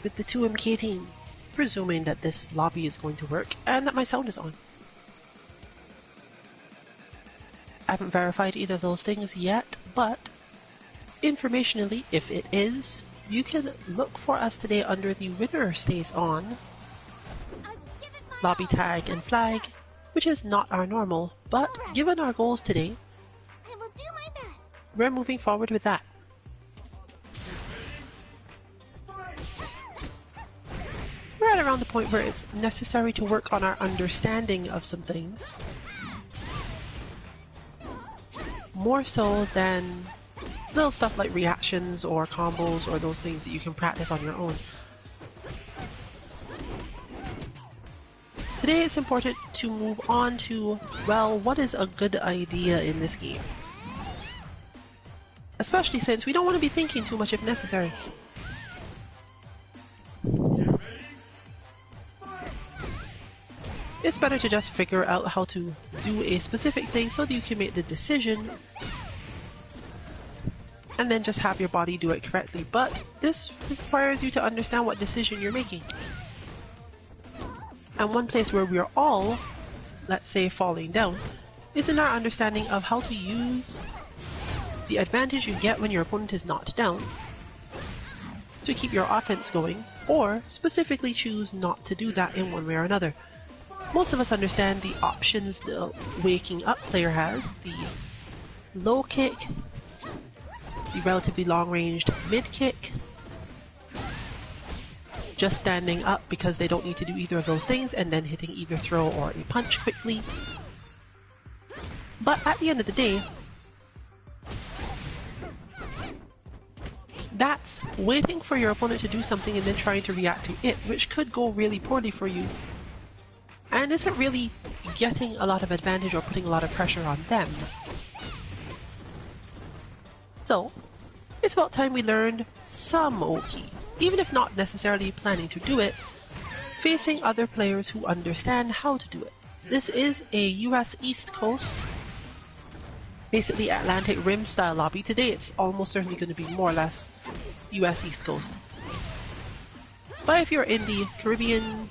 with the 2MK team, presuming that this lobby is going to work and that my sound is on. I haven't verified either of those things yet, but informationally, if it is, you can look for us today under the winner stays on lobby tag and flag, which is not our normal, but given our goals today, I will do my best. We're moving forward with that. We're at around the point where it's necessary to work on our understanding of some things, more so than little stuff like reactions or combos or those things that you can practice on your own. Today it's important to move on to, well, what is a good idea in this game? Especially since we don't want to be thinking too much if necessary. It's better to just figure out how to do a specific thing so that you can make the decision and then just have your body do it correctly. But this requires you to understand what decision you're making. And one place where we're all, let's say, falling down is in our understanding of how to use the advantage you get when your opponent is knocked down to keep your offense going, or specifically choose not to do that in one way or another. Most of us understand the options the waking up player has: the low kick, the relatively long-ranged mid kick, just standing up because they don't need to do either of those things, and then hitting either throw or a punch quickly. But at the end of the day, that's waiting for your opponent to do something and then trying to react to it, which could go really poorly for you, and isn't really getting a lot of advantage or putting a lot of pressure on them. So, it's about time we learned some Oki, even if not necessarily planning to do it, facing other players who understand how to do it. This is a US East Coast, basically Atlantic Rim style lobby. Today it's almost certainly going to be more or less US East Coast. But if you're in the Caribbean,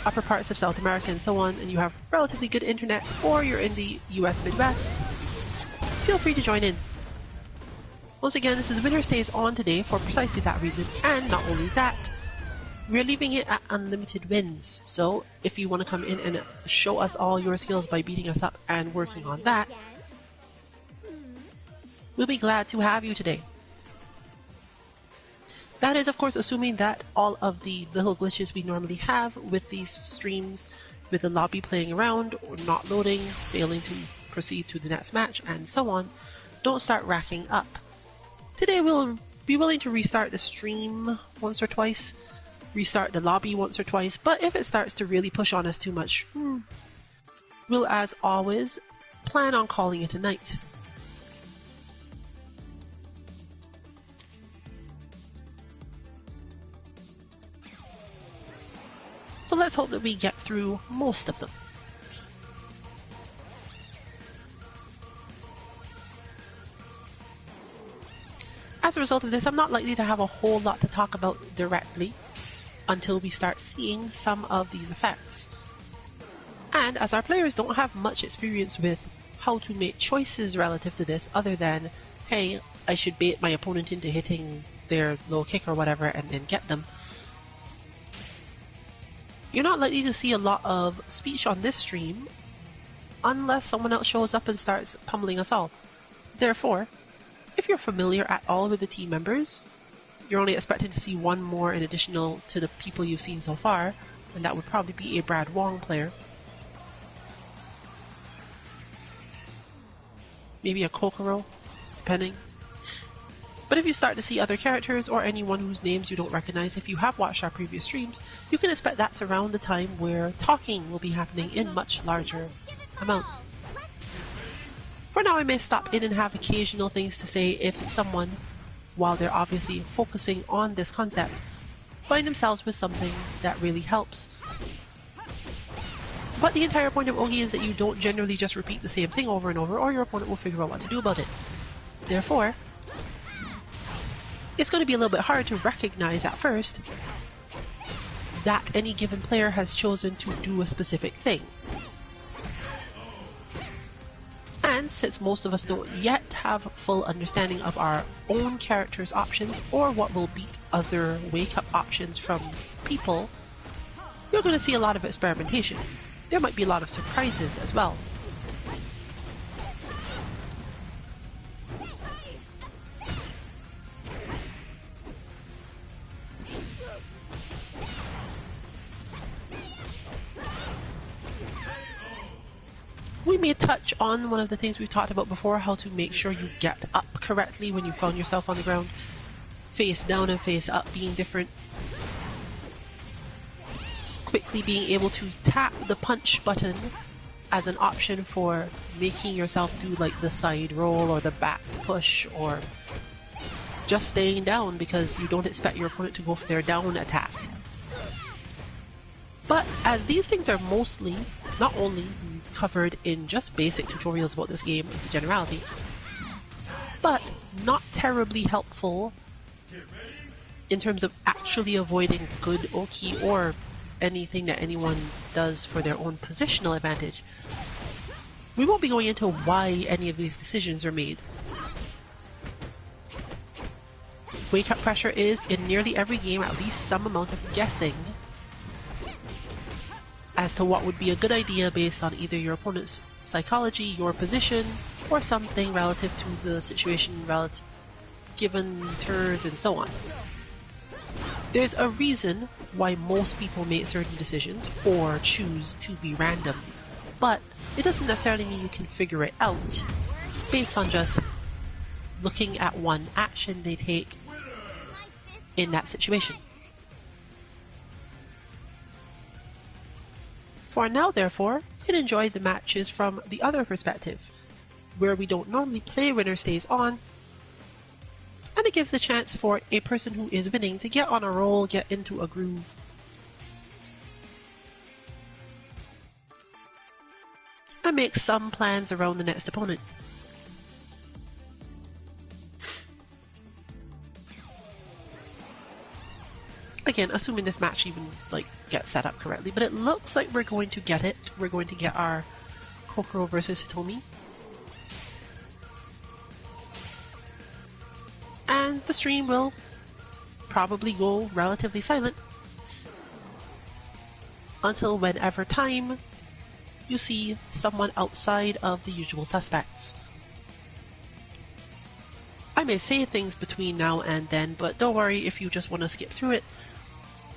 upper parts of South America and so on, and you have relatively good internet, or you're in the US Midwest, feel free to join in. Once again, this is Winner Stays On today for precisely that reason, and not only that, we're leaving it at unlimited wins. So if you want to come in and show us all your skills by beating us up and working on that, we'll be glad to have you today. That is, of course, assuming that all of the little glitches we normally have with these streams, with the lobby playing around, or not loading, failing to proceed to the next match, and so on, don't start racking up. Today we'll be willing to restart the stream once or twice, restart the lobby once or twice, but if it starts to really push on us too much, we'll, as always, plan on calling it a night. So let's hope that we get through most of them. As a result of this, I'm not likely to have a whole lot to talk about directly until we start seeing some of these effects. And as our players don't have much experience with how to make choices relative to this, other than, hey, I should bait my opponent into hitting their low kick or whatever and then get them, you're not likely to see a lot of speech on this stream unless someone else shows up and starts pummeling us all. Therefore, if you're familiar at all with the team members, you're only expected to see one more in addition to the people you've seen so far, and that would probably be a Brad Wong player. Maybe a Kokoro, depending. But if you start to see other characters or anyone whose names you don't recognize, if you have watched our previous streams, you can expect that's around the time where talking will be happening in much larger amounts. For now, I may stop in and have occasional things to say if someone, while they're obviously focusing on this concept, find themselves with something that really helps. But the entire point of Ogi is that you don't generally just repeat the same thing over and over, or your opponent will figure out what to do about it. Therefore, it's going to be a little bit hard to recognize at first that any given player has chosen to do a specific thing. And since most of us don't yet have full understanding of our own character's options or what will beat other wake-up options from people, you're going to see a lot of experimentation. There might be a lot of surprises as well. We may touch on one of the things we've talked about before, how to make sure you get up correctly when you found yourself on the ground. Face down and face up being different. Quickly being able to tap the punch button as an option for making yourself do like the side roll or the back push, or just staying down because you don't expect your opponent to go for their down attack. But as these things are mostly not only covered in just basic tutorials about this game as a generality, but not terribly helpful in terms of actually avoiding good Oki or anything that anyone does for their own positional advantage, we won't be going into why any of these decisions are made. Wake-up pressure is, in nearly every game, at least some amount of guessing as to what would be a good idea based on either your opponent's psychology, your position, or something relative to the situation, given turns, and so on. There's a reason why most people make certain decisions or choose to be random, but it doesn't necessarily mean you can figure it out based on just looking at one action they take in that situation. For now, therefore, you can enjoy the matches from the other perspective, where we don't normally play winner stays on, and it gives the chance for a person who is winning to get on a roll, get into a groove. And make some plans around the next opponent. Again, assuming this match even gets set up correctly, but it looks like we're going to get it. We're going to get our Kokoro versus Hitomi. And the stream will probably go relatively silent until whenever time you see someone outside of the usual suspects. I may say things between now and then, but don't worry if you just want to skip through it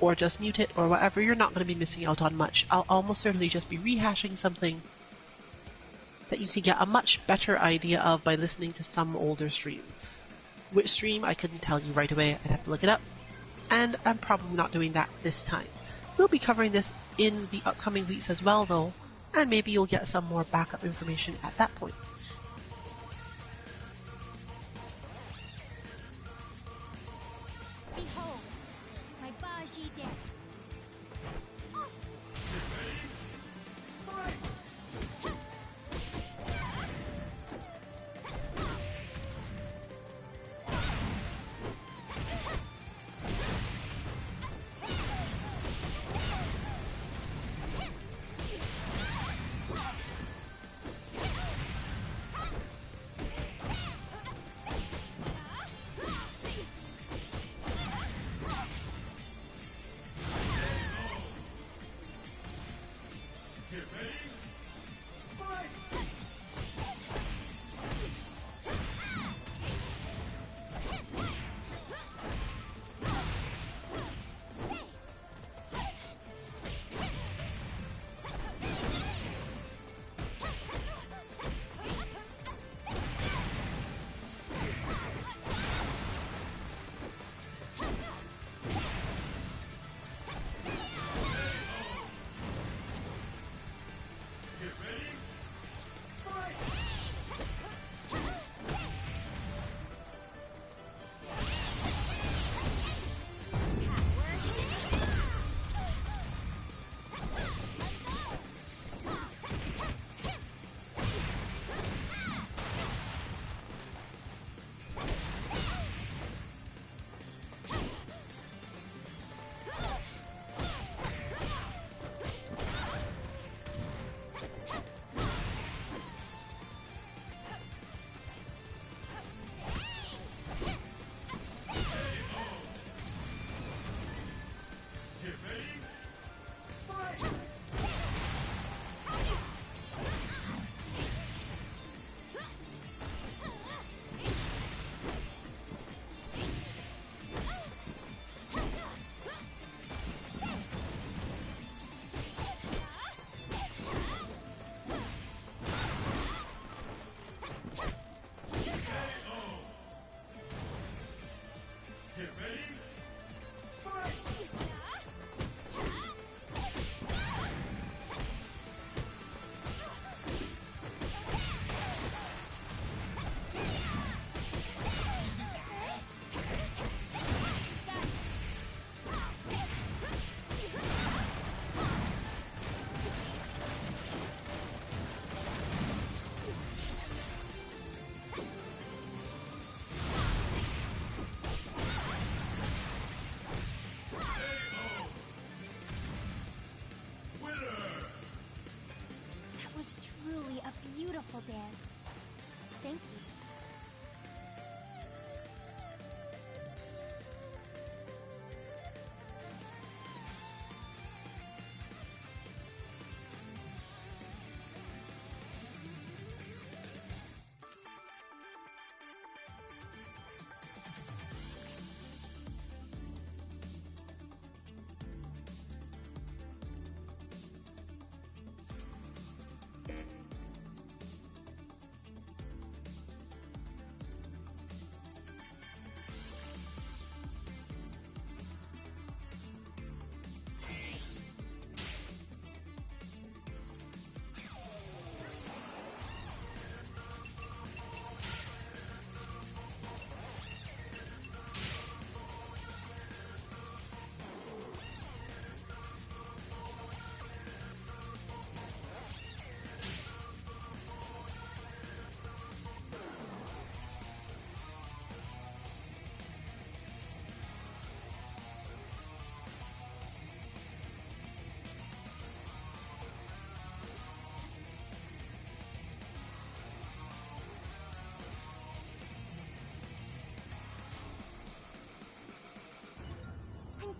or just mute it or whatever, you're not going to be missing out on much. I'll almost certainly just be rehashing something that you can get a much better idea of by listening to some older stream. Which stream, I couldn't tell you right away. I'd have to look it up, and I'm probably not doing that this time. We'll be covering this in the upcoming weeks as well, though, and maybe you'll get some more backup information at that point. Behold, my Baji dead.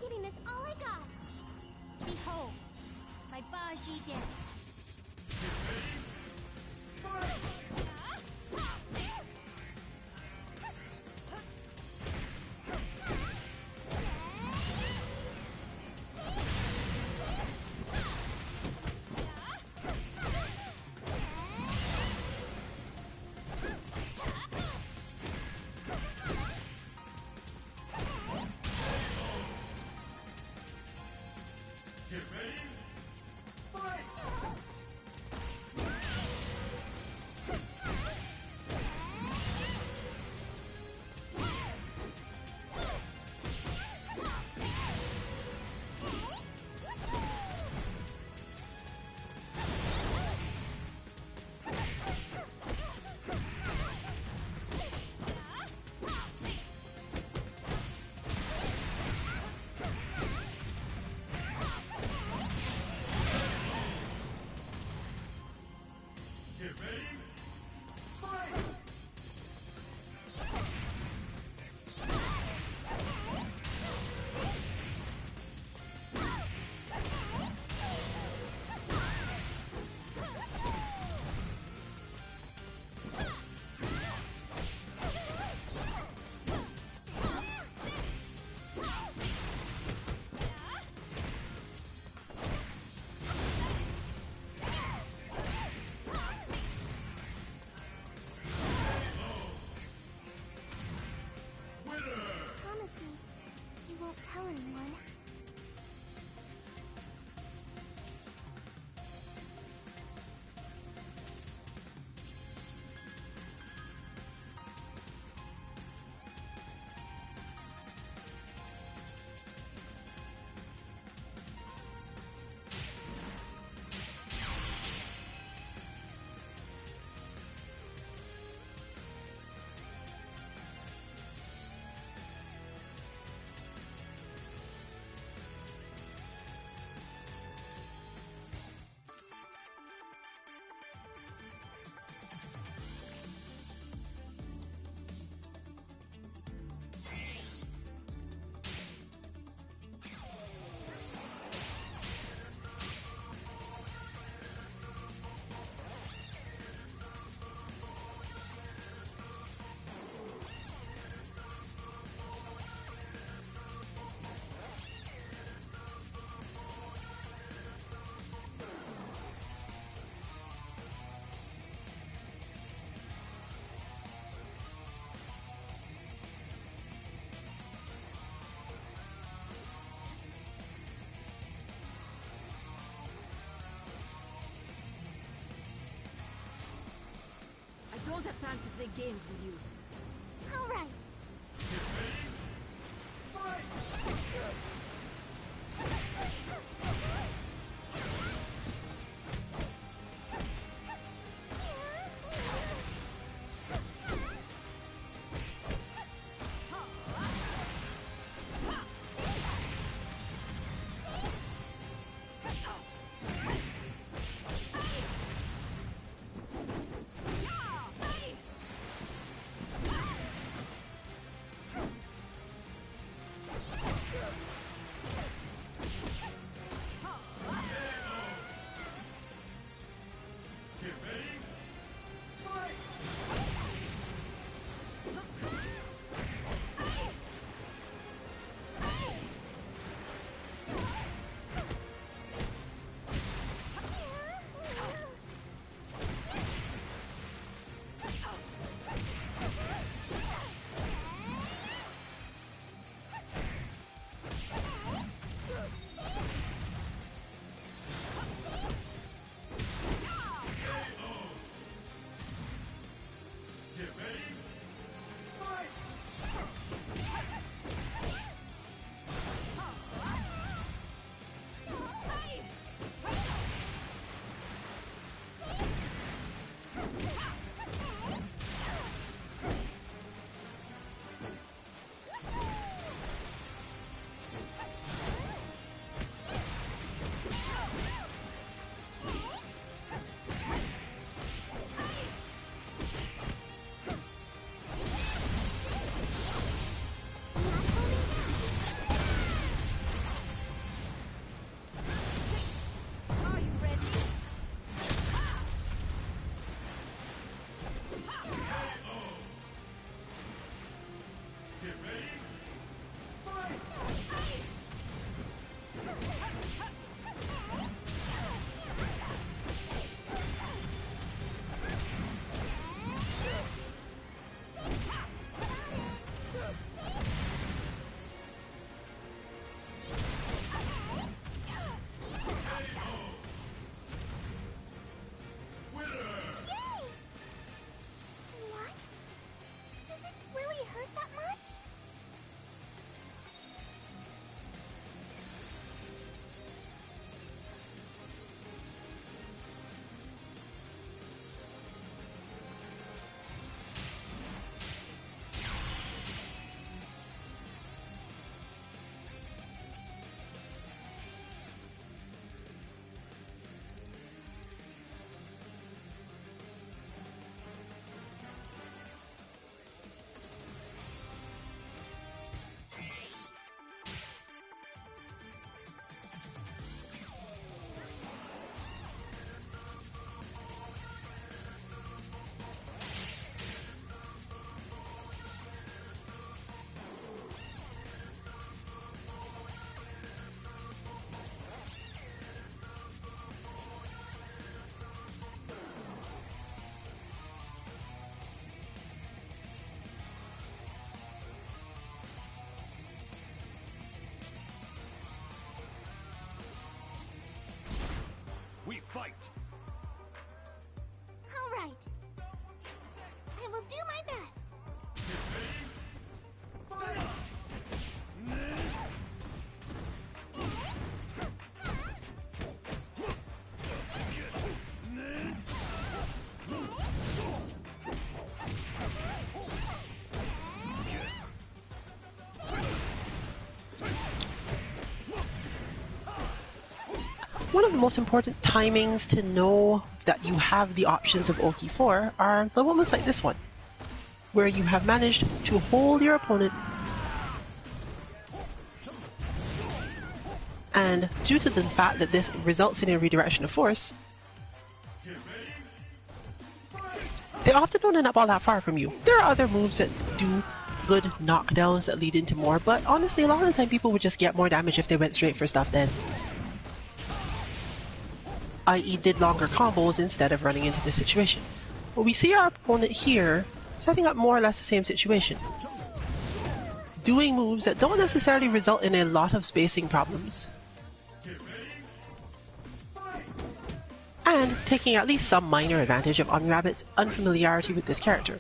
giving this all I got. Behold, my Baji dance. Get ready, fight! Get ready, fight! Promise me, you won't tell anyone. I don't have time to play games with you. All right. Get ready, fight! do my best. One of the most important timings to know that you have the options of Oki for are the moments like this one, where you have managed to hold your opponent, and due to the fact that this results in a redirection of force, they often don't end up all that far from you. There are other moves that do good knockdowns that lead into more, but honestly, a lot of the time people would just get more damage if they went straight for stuff then. I.e. did longer combos instead of running into this situation. But we see our opponent here setting up more or less the same situation. Doing moves that don't necessarily result in a lot of spacing problems. And taking at least some minor advantage of Omni-Rabbit's unfamiliarity with this character.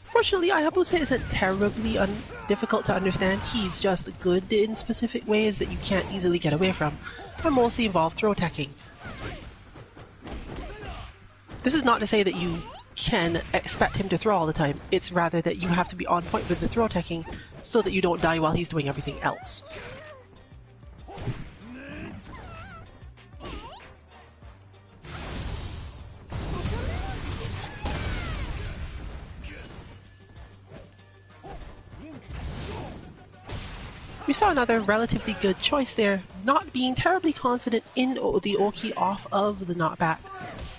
Fortunately, Hayabusa isn't terribly difficult to understand. He's just good in specific ways that you can't easily get away from, and mostly involve throw teching. This is not to say that you can expect him to throw all the time. It's rather that you have to be on point with the throw teching so that you don't die while he's doing everything else. We saw another relatively good choice there, not being terribly confident in the Oki off of the knockback.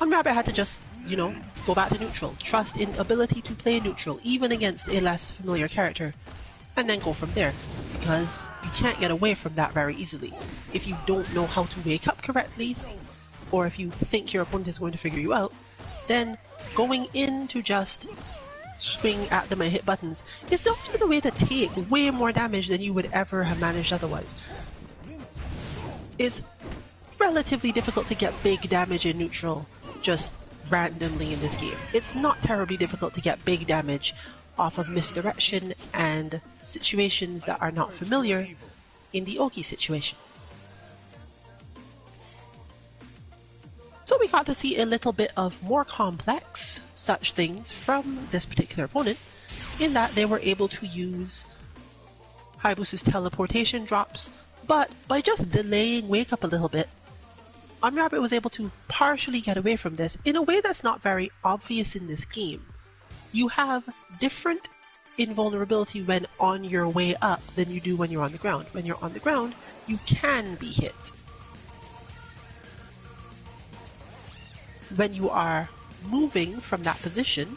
Rabbit had to just, go back to neutral, trust in ability to play neutral, even against a less familiar character, and then go from there, because you can't get away from that very easily. If you don't know how to wake up correctly, or if you think your opponent is going to figure you out, then going in to just swing at them and hit buttons is often a way to take way more damage than you would ever have managed otherwise. It's relatively difficult to get big damage in neutral just randomly in this game. It's not terribly difficult to get big damage off of misdirection and situations that are not familiar in the Oki situation. So we got to see a little bit of more complex such things from this particular opponent, in that they were able to use Hayabusa's teleportation drops, but by just delaying wake up a little bit, Omni-Rabbit was able to partially get away from this in a way that's not very obvious in this game. You have different invulnerability when on your way up than you do when you're on the ground. When you're on the ground, you can be hit. When you are moving from that position,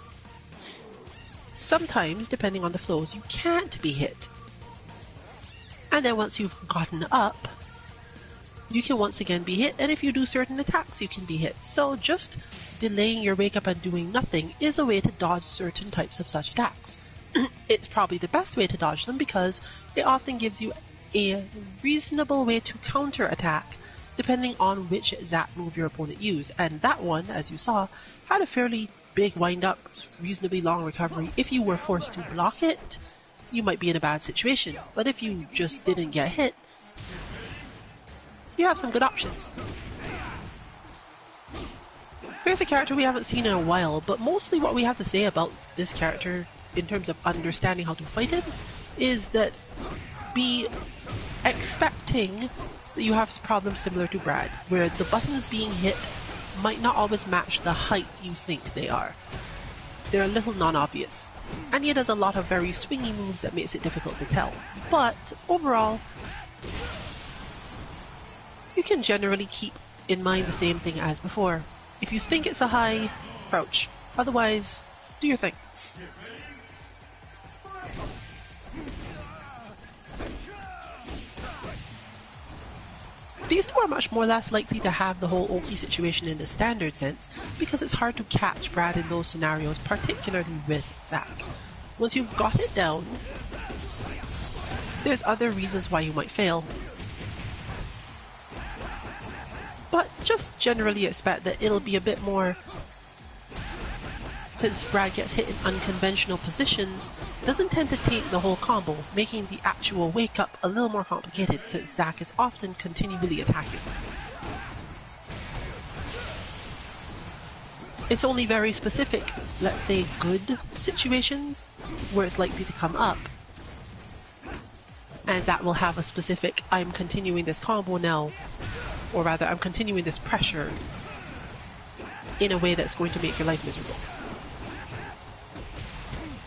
sometimes, depending on the flows, you can't be hit. And then once you've gotten up, you can once again be hit, and if you do certain attacks, you can be hit. So just delaying your wake up and doing nothing is a way to dodge certain types of such attacks. It's probably the best way to dodge them because it often gives you a reasonable way to counter-attack depending on which exact move your opponent used. And that one, as you saw, had a fairly big wind-up, reasonably long recovery. If you were forced to block it, you might be in a bad situation. But if you just didn't get hit, you have some good options. Here's a character we haven't seen in a while, but mostly what we have to say about this character in terms of understanding how to fight him is that be expecting that you have problems similar to Brad, where the buttons being hit might not always match the height you think they are. They're a little non-obvious, and he does a lot of very swingy moves that makes it difficult to tell. But overall, you can generally keep in mind the same thing as before. If you think it's a high, crouch. Otherwise, do your thing. These two are much more or less likely to have the whole Oki situation in the standard sense, because it's hard to catch Brad in those scenarios, particularly with Zack. Once you've got it down, there's other reasons why you might fail. But just generally expect that it'll be a bit more since Brad gets hit in unconventional positions, doesn't tend to take the whole combo, making the actual wake up a little more complicated since Zack is often continually attacking. It's only very specific, let's say good situations, where it's likely to come up. And Zack will have a specific, I'm continuing this combo now, or rather I'm continuing this pressure in a way that's going to make your life miserable.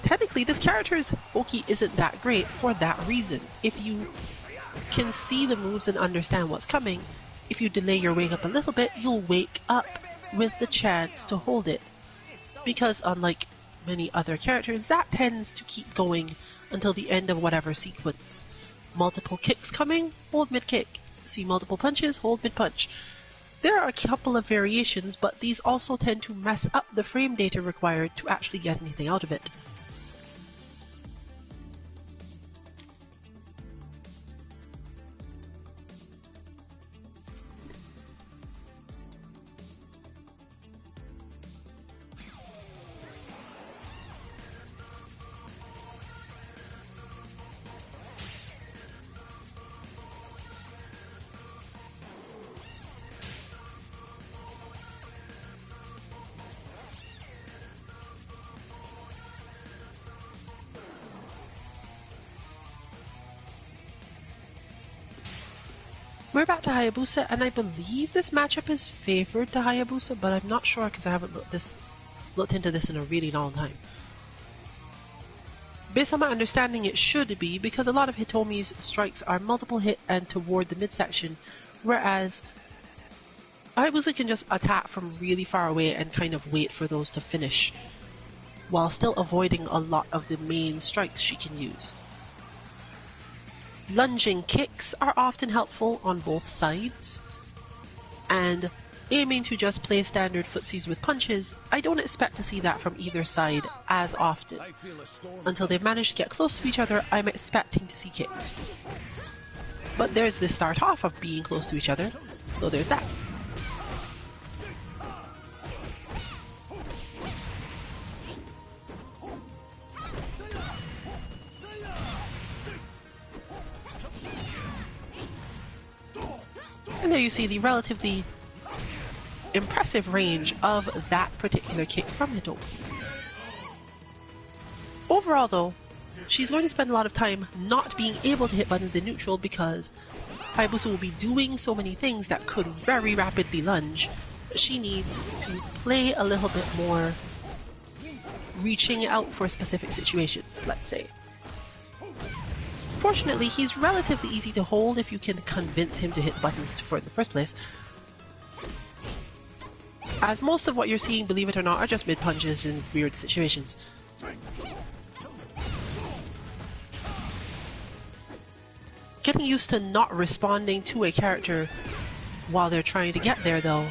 Technically, this character's Oki isn't that great for that reason. If you can see the moves and understand what's coming, if you delay your wake up a little bit, you'll wake up with the chance to hold it. Because unlike many other characters, Zack tends to keep going until the end of whatever sequence. Multiple kicks coming, hold mid kick. See multiple punches, hold mid punch. There are a couple of variations, but these also tend to mess up the frame data required to actually get anything out of it. We're back to Hayabusa, and I believe this matchup is favored to Hayabusa, but I'm not sure because I haven't looked into this in a really long time. Based on my understanding, it should be, because a lot of Hitomi's strikes are multiple hit and toward the midsection, whereas Hayabusa can just attack from really far away and kind of wait for those to finish, while still avoiding a lot of the main strikes she can use. Lunging kicks are often helpful on both sides, and aiming to just play standard footsies with punches, I don't expect to see that from either side as often. Until they've managed to get close to each other, I'm expecting to see kicks. But there's the start off of being close to each other, so there's that. And there you see the relatively impressive range of that particular kick from Hitomi. Overall though, she's going to spend a lot of time not being able to hit buttons in neutral because Hayabusa will be doing so many things that could very rapidly lunge. She needs to play a little bit more, reaching out for specific situations, let's say. Fortunately, he's relatively easy to hold if you can convince him to hit buttons for in the first place. As most of what you're seeing, believe it or not, are just mid-punches in weird situations. Getting used to not responding to a character while they're trying to get there, though,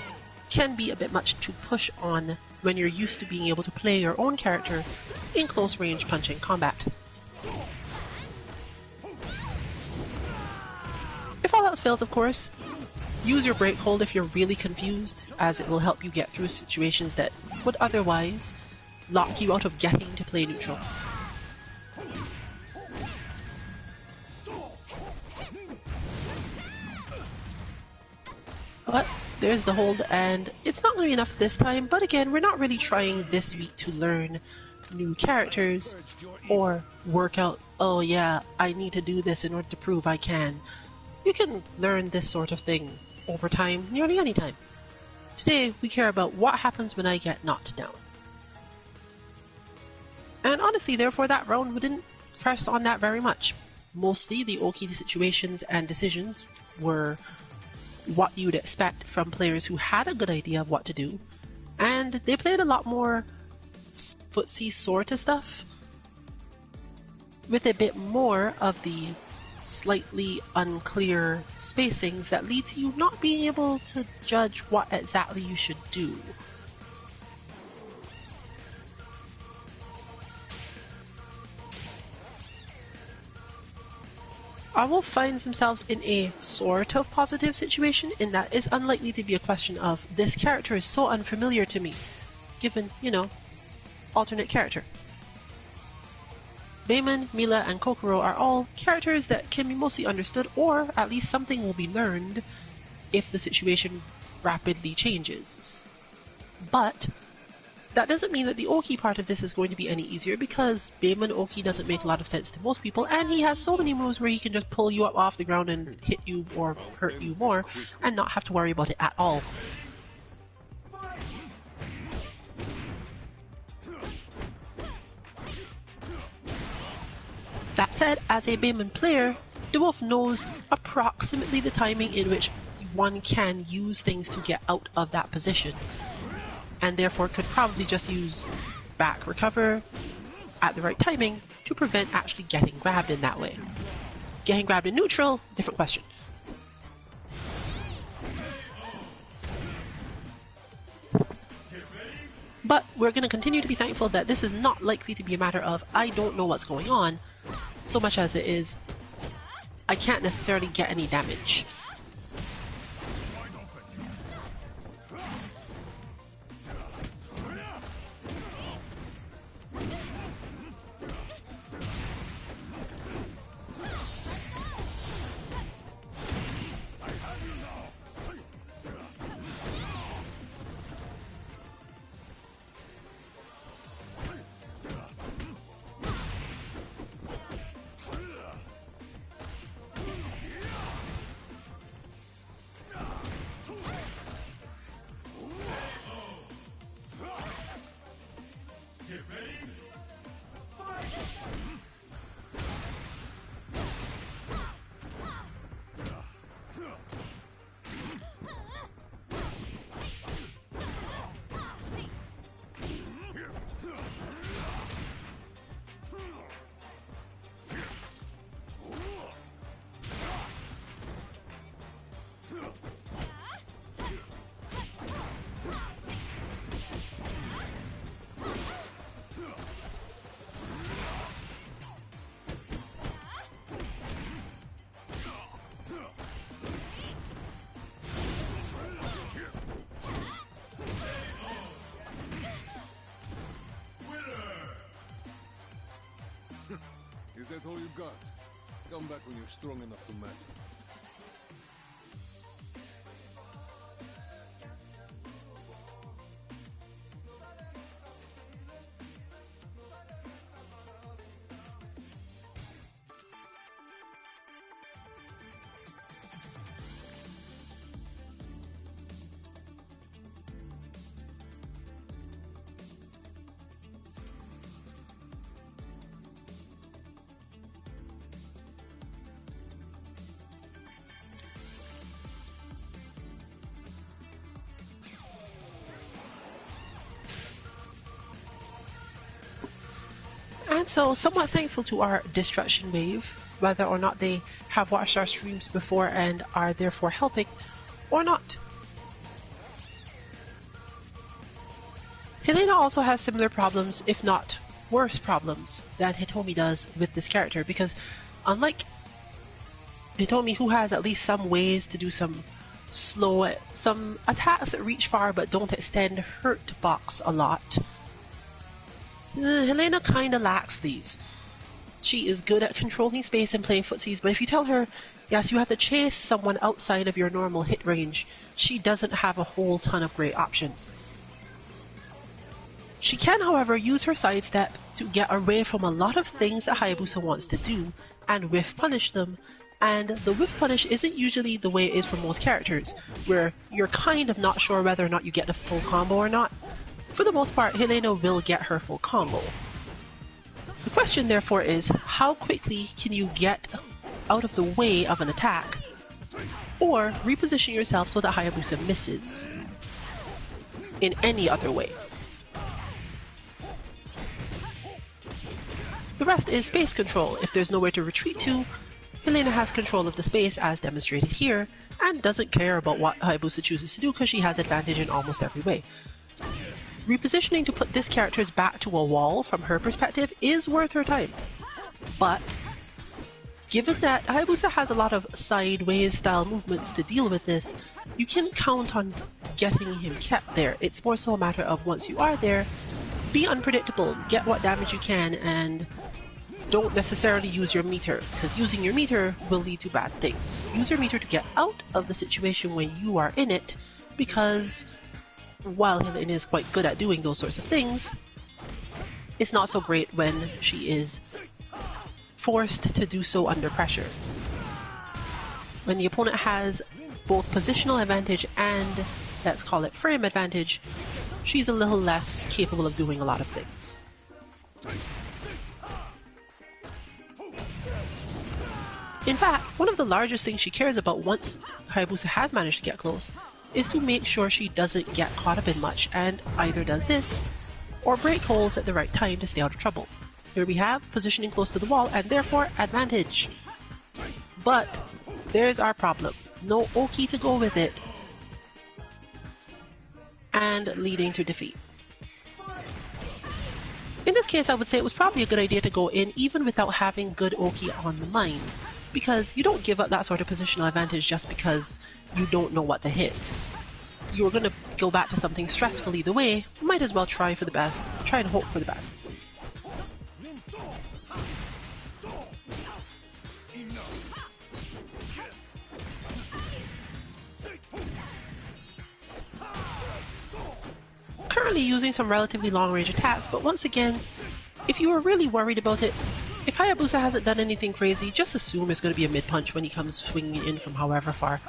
can be a bit much to push on when you're used to being able to play your own character in close-range punching combat. If all else fails, of course, use your break hold if you're really confused, as it will help you get through situations that would otherwise lock you out of getting to play neutral. But there's the hold, and it's not going to be enough this time, but again, we're not really trying this week to learn new characters or work out, oh yeah, I need to do this in order to prove I can. You can learn this sort of thing over time, nearly any time. Today, we care about what happens when I get knocked down. And honestly, therefore, that round we didn't press on that very much. Mostly, the Oki situations and decisions were what you'd expect from players who had a good idea of what to do, and they played a lot more footsie sort of stuff, with a bit more of the slightly unclear spacings that lead to you not being able to judge what exactly you should do. Arwolf finds themselves in a sort of positive situation in that it's unlikely to be a question of this character is so unfamiliar to me, given, you know, alternate character. Bayman, Mila, and Kokoro are all characters that can be mostly understood, or at least something will be learned if the situation rapidly changes. But that doesn't mean that the Oki part of this is going to be any easier, because Bayman Oki doesn't make a lot of sense to most people, and he has so many moves where he can just pull you up off the ground and hit you or hurt you more and not have to worry about it at all. That said, as a Bayman player, the Wolf knows approximately the timing in which one can use things to get out of that position, and therefore could probably just use back recover at the right timing to prevent actually getting grabbed in that way. Getting grabbed in neutral, different question. But we're going to continue to be thankful that this is not likely to be a matter of I don't know what's going on, so much as it is I can't necessarily get any damage. Is that all you got? Come back when you're strong enough to matter. And so, somewhat thankful to our Destruction Wave, whether or not they have watched our streams before and are therefore helping, or not. Helena also has similar problems, if not worse problems, than Hitomi does with this character, because unlike Hitomi, who has at least some ways to do some attacks that reach far but don't extend hurt box a lot, Helena kinda lacks these. She is good at controlling space and playing footsies, but if you tell her, yes, you have to chase someone outside of your normal hit range, she doesn't have a whole ton of great options. She can, however, use her sidestep to get away from a lot of things that Hayabusa wants to do, and whiff punish them, and the whiff punish isn't usually the way it is for most characters, where you're kind of not sure whether or not you get the full combo or not. For the most part, Helena will get her full combo. The question, therefore, is how quickly can you get out of the way of an attack, or reposition yourself so that Hayabusa misses in any other way. The rest is space control. If there's nowhere to retreat to, Helena has control of the space as demonstrated here, and doesn't care about what Hayabusa chooses to do because she has advantage in almost every way. Repositioning to put this character's back to a wall from her perspective is worth her time. But given that Hayabusa has a lot of sideways style movements to deal with this, you can count on getting him kept there. It's more so a matter of once you are there, Be unpredictable, get what damage you can, and don't necessarily use your meter, because using your meter will lead to bad things. Use your meter to get out of the situation when you are in it, because while Helene is quite good at doing those sorts of things, it's not so great when she is forced to do so under pressure. When the opponent has both positional advantage and, let's call it, frame advantage, she's a little less capable of doing a lot of things. In fact, one of the largest things she cares about once Hayabusa has managed to get close is to make sure she doesn't get caught up in much, and either does this or break holes at the right time to stay out of trouble. Here we have positioning close to the wall and therefore advantage. But there's our problem. No Oki to go with it, and leading to defeat. In this case, I would say it was probably a good idea to go in even without having good Oki on the mind, because you don't give up that sort of positional advantage just because you don't know what to hit. You're going to go back to something stressful either way, might as well try for the best, try and hope for the best. Currently using some relatively long range attacks, but once again, if you were really worried about it, if Hayabusa hasn't done anything crazy, just assume it's going to be a mid-punch when he comes swinging in from however far.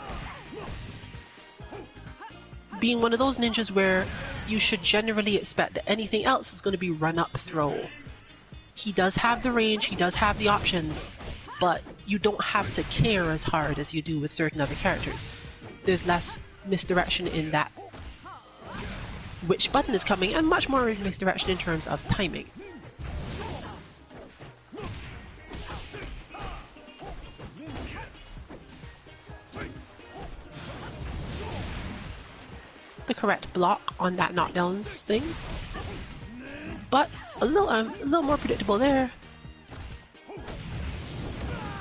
Being one of those ninjas where you should generally expect that anything else is going to be run-up throw. He does have the range, he does have the options, but you don't have to care as hard as you do with certain other characters. There's less misdirection in that which button is coming, and much more misdirection in terms of timing. The correct block on that knockdowns things, but a little more predictable there.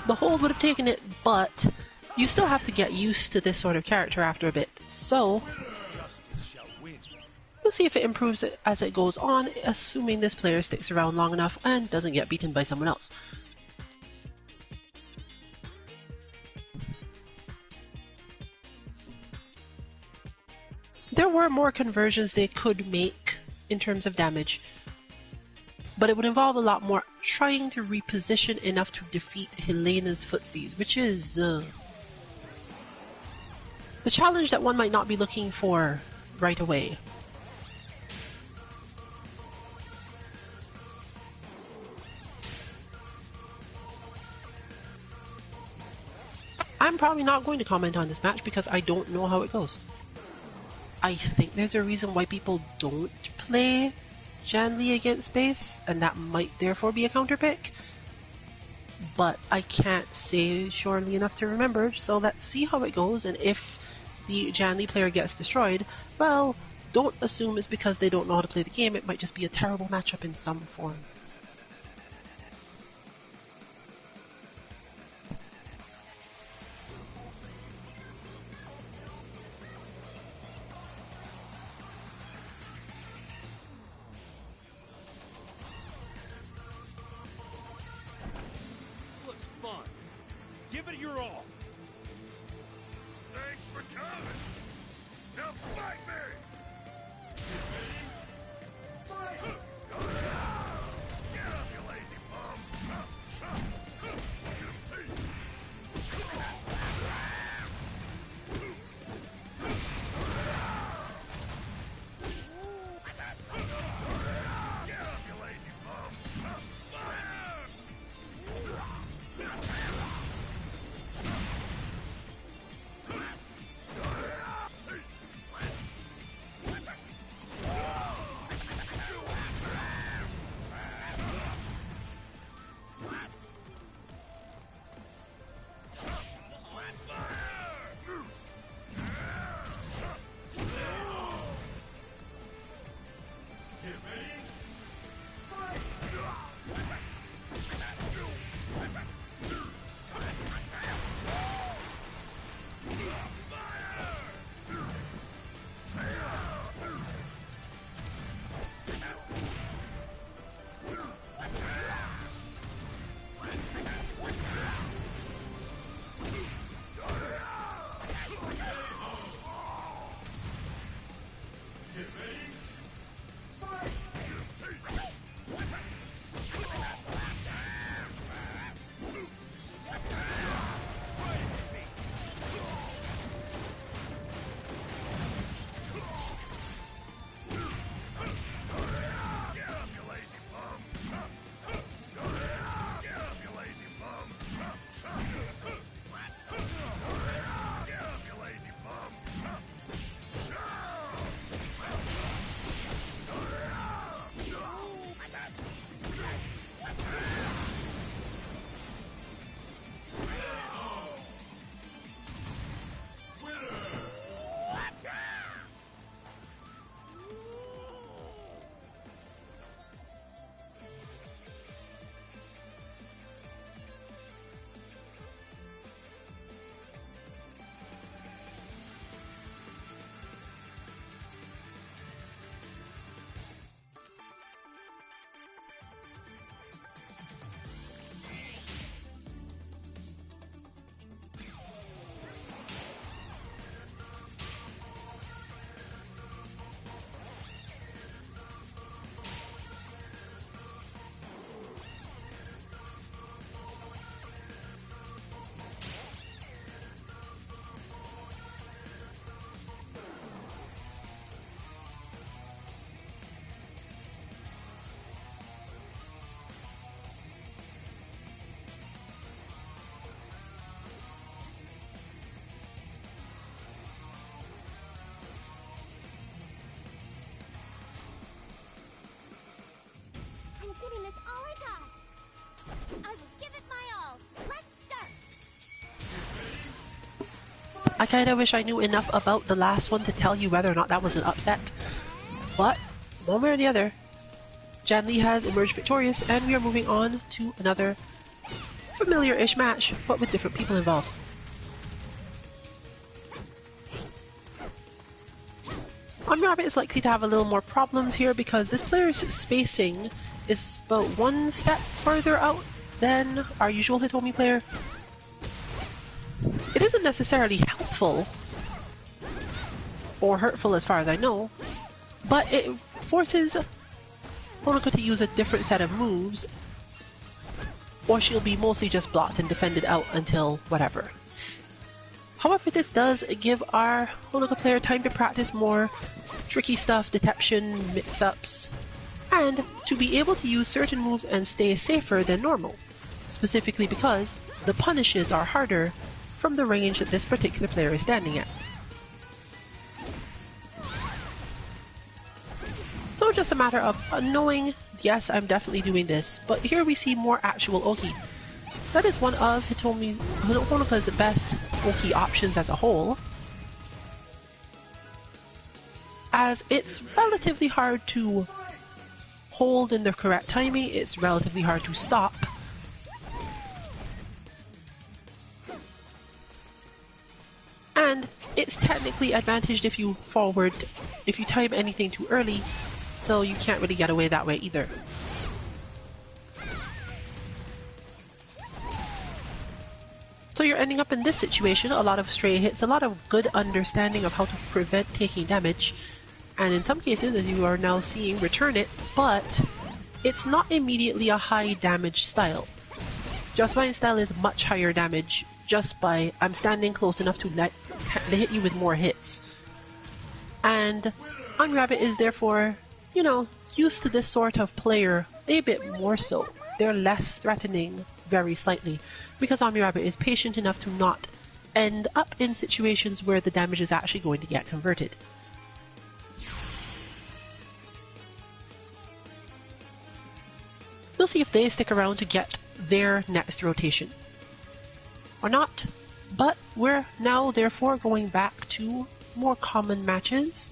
The hold would have taken it, but you still have to get used to this sort of character after a bit, so we'll see if it improves it as it goes on, assuming this player sticks around long enough and doesn't get beaten by someone else. There were more conversions they could make in terms of damage, but it would involve a lot more trying to reposition enough to defeat Helena's footsies, which is the challenge that one might not be looking for right away. I'm probably not going to comment on this match because I don't know how it goes. I think there's a reason why people don't play Janli against base, and that might therefore be a counter pick. But I can't say surely enough to remember, so let's see how it goes, and if the Janli player gets destroyed, well, don't assume it's because they don't know how to play the game, it might just be a terrible matchup in some form. Fun. Give it your all. Thanks for coming. Now fight me. Fight. Get up, you lazy bum. Get up, you lazy bum. giving this all I got. I will give it my all. Let's start. I kinda wish I knew enough about the last one to tell you whether or not that was an upset. But, one way or the other, Jan Lee has emerged victorious, and we are moving on to another familiar-ish match, but with different people involved. Omni Rabbit is likely to have a little more problems here because this player's spacing is about one step further out than our usual Hitomi player. It isn't necessarily helpful or hurtful as far as I know, but it forces Honoka to use a different set of moves, or she'll be mostly just blocked and defended out until whatever. However, this does give our Honoka player time to practice more tricky stuff, deception, mix-ups, and to be able to use certain moves and stay safer than normal, specifically because the punishes are harder from the range that this particular player is standing at. So just a matter of knowing, yes, I'm definitely doing this, but here we see more actual Oki. That is one of Honoka's best Oki options as a whole, as it's relatively hard to hold in the correct timing, it's relatively hard to stop, and it's technically advantaged if you time anything too early, so you can't really get away that way either. So you're ending up in this situation, a lot of stray hits, a lot of good understanding of how to prevent taking damage, and in some cases, as you are now seeing, return it, but it's not immediately a high damage style. Justvine's style is much higher damage just by I'm standing close enough to hit you with more hits. And Omni Rabbit is therefore, you know, used to this sort of player a bit more so. They're less threatening very slightly, because Omni Rabbit is patient enough to not end up in situations where the damage is actually going to get converted. We'll see if they stick around to get their next rotation or not, but we're now therefore going back to more common matches,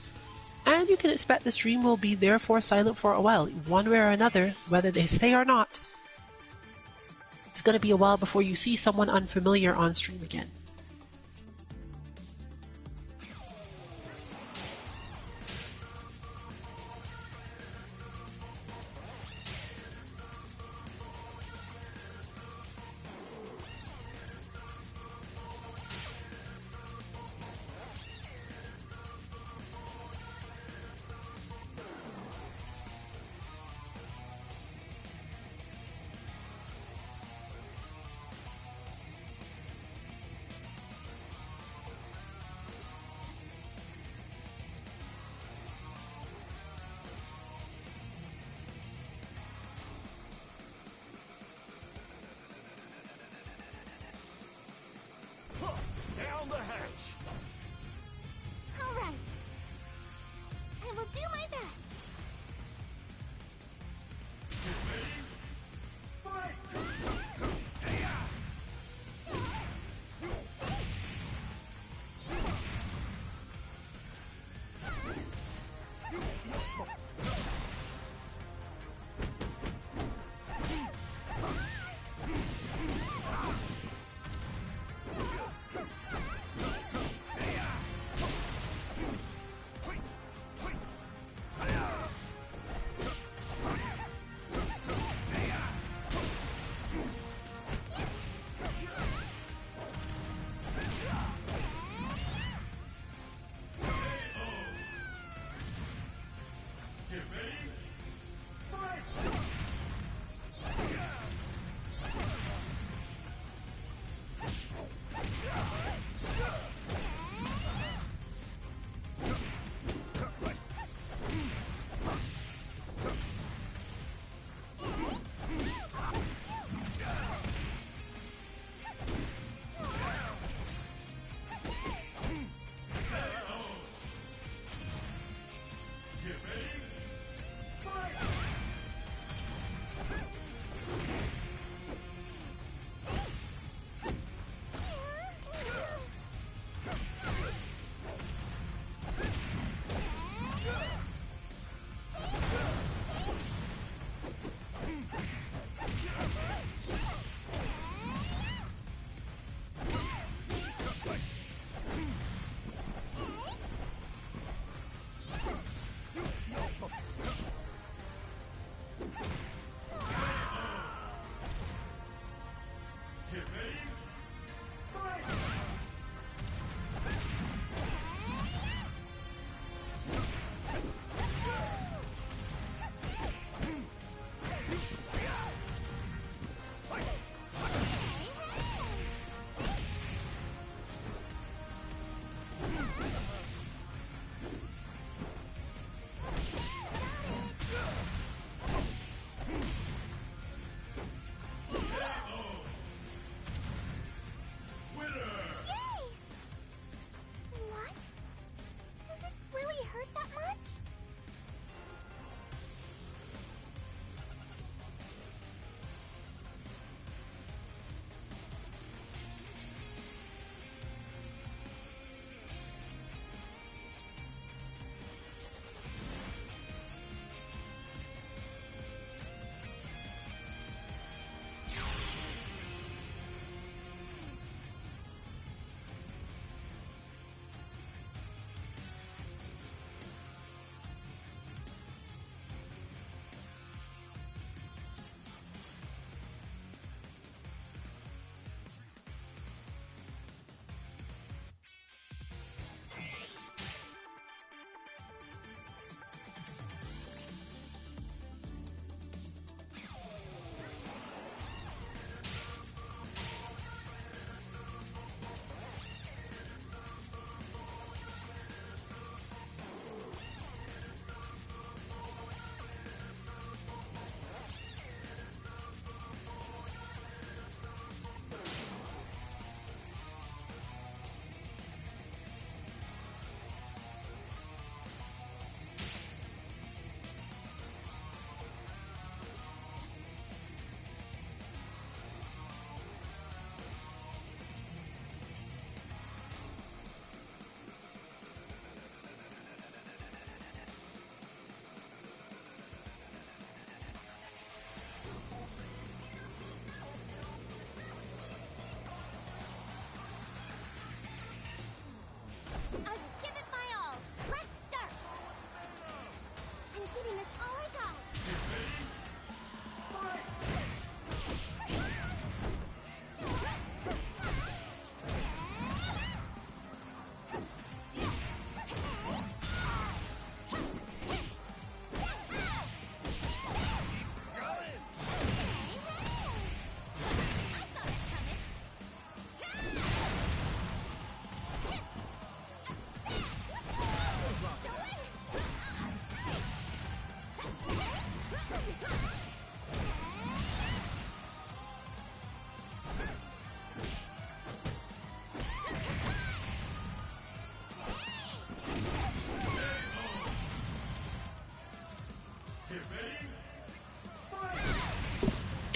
and you can expect the stream will be therefore silent for a while, one way or another, whether they stay or not. It's going to be a while before you see someone unfamiliar on stream again. Down the hatch! All right. I will do my best.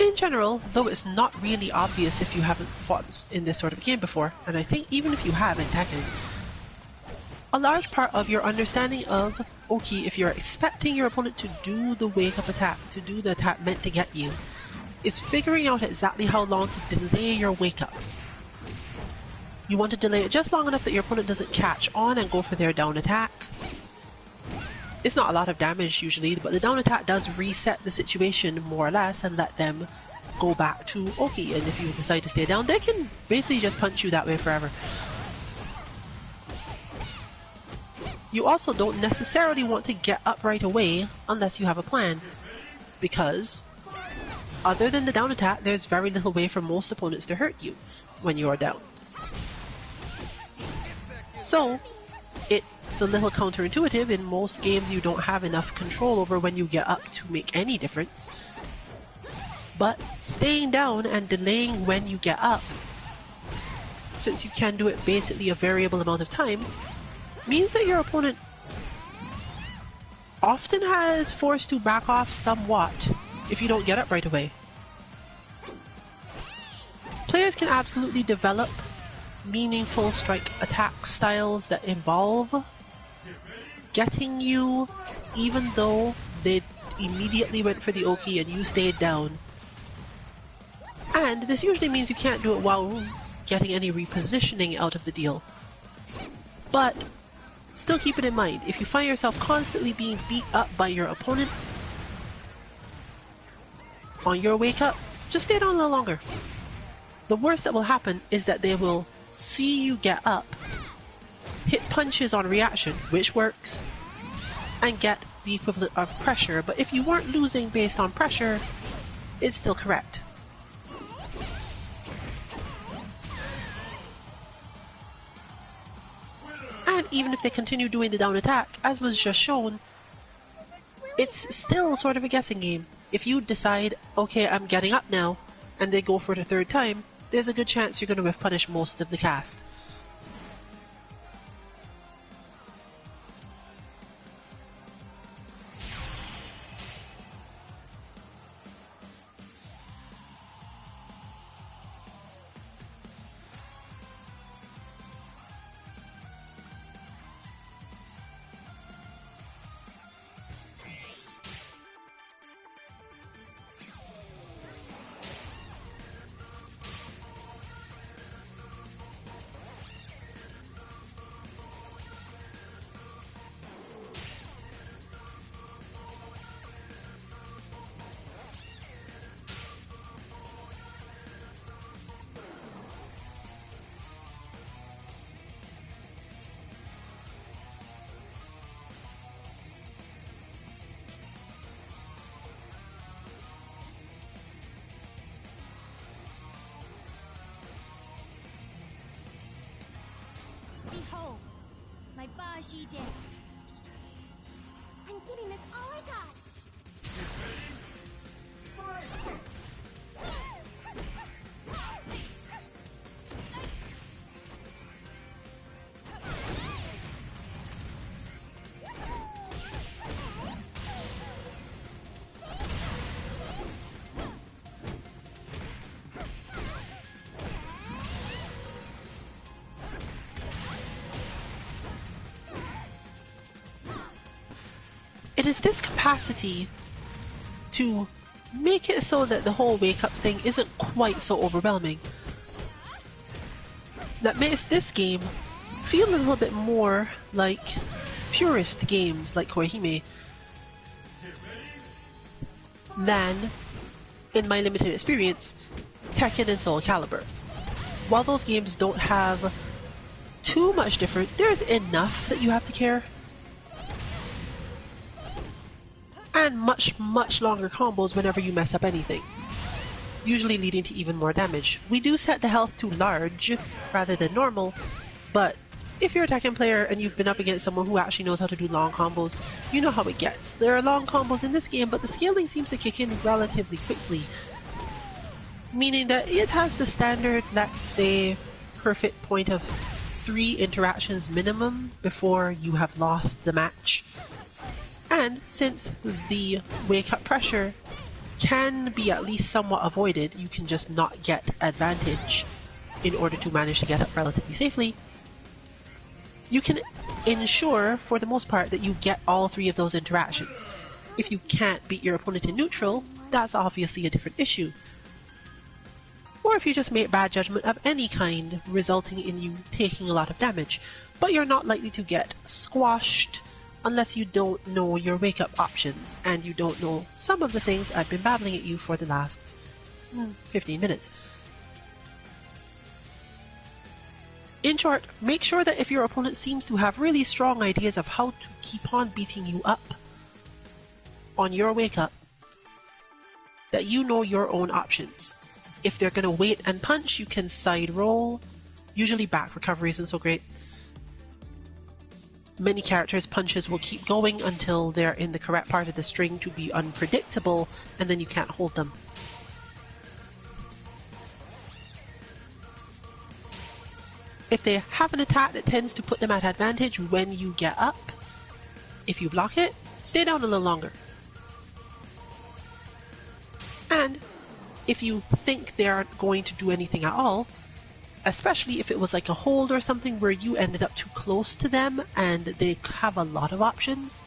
In general, though it's not really obvious if you haven't fought in this sort of game before, and I think even if you have in Tekken, a large part of your understanding of Oki, if you're expecting your opponent to do the wake-up attack, to do the attack meant to get you, is figuring out exactly how long to delay your wake-up. You want to delay it just long enough that your opponent doesn't catch on and go for their down attack. It's not a lot of damage usually, but the down attack does reset the situation more or less and let them go back to Oki, and if you decide to stay down, they can basically just punch you that way forever. You also don't necessarily want to get up right away unless you have a plan, because other than the down attack, there's very little way for most opponents to hurt you when you are down. So, it's a little counterintuitive. In most games you don't have enough control over when you get up to make any difference. But staying down and delaying when you get up, since you can do it basically a variable amount of time, means that your opponent often has forced to back off somewhat if you don't get up right away. Players can absolutely develop meaningful strike attack styles that involve getting you even though they immediately went for the Oki and you stayed down. And this usually means you can't do it while getting any repositioning out of the deal. But still keep it in mind, if you find yourself constantly being beat up by your opponent on your wake up, just stay down a little longer. The worst that will happen is that they will see you get up, hit punches on reaction, which works, and get the equivalent of pressure, but if you weren't losing based on pressure, it's still correct. And even if they continue doing the down attack, as was just shown, it's still sort of a guessing game. If you decide, okay, I'm getting up now, and they go for the third time, there's a good chance you're going to whiff punish most of the cast. Behold, my Baji dance. I'm giving this all I got. It is this capacity to make it so that the whole wake-up thing isn't quite so overwhelming that makes this game feel a little bit more like purist games like Koihime than, in my limited experience, Tekken and Soul Calibur. While those games don't have too much different, there's enough that you have to care. And much longer combos whenever you mess up anything, usually leading to even more damage. We do set the health to large rather than normal, but if you're a Tekken player and you've been up against someone who actually knows how to do long combos, you know how it gets. There are long combos in this game, but the scaling seems to kick in relatively quickly, meaning that it has the standard, let's say, perfect point of 3 interactions minimum before you have lost the match. And since the wake-up pressure can be at least somewhat avoided. You can just not get advantage in order to manage to get up relatively safely. You can ensure, for the most part, that you get all three of those interactions. If you can't beat your opponent in neutral, that's obviously a different issue. Or if you just make bad judgment of any kind, resulting in you taking a lot of damage, but you're not likely to get squashed unless you don't know your wake-up options, and you don't know some of the things I've been babbling at you for the last 15 minutes. In short, make sure that if your opponent seems to have really strong ideas of how to keep on beating you up on your wake-up, that you know your own options. If they're going to wait and punch, you can side roll. Usually back recovery isn't so great. Many characters' punches will keep going until they're in the correct part of the string to be unpredictable, and then you can't hold them. If they have an attack that tends to put them at advantage when you get up, if you block it, stay down a little longer. And if you think they aren't going to do anything at all, especially if it was like a hold or something where you ended up too close to them and they have a lot of options,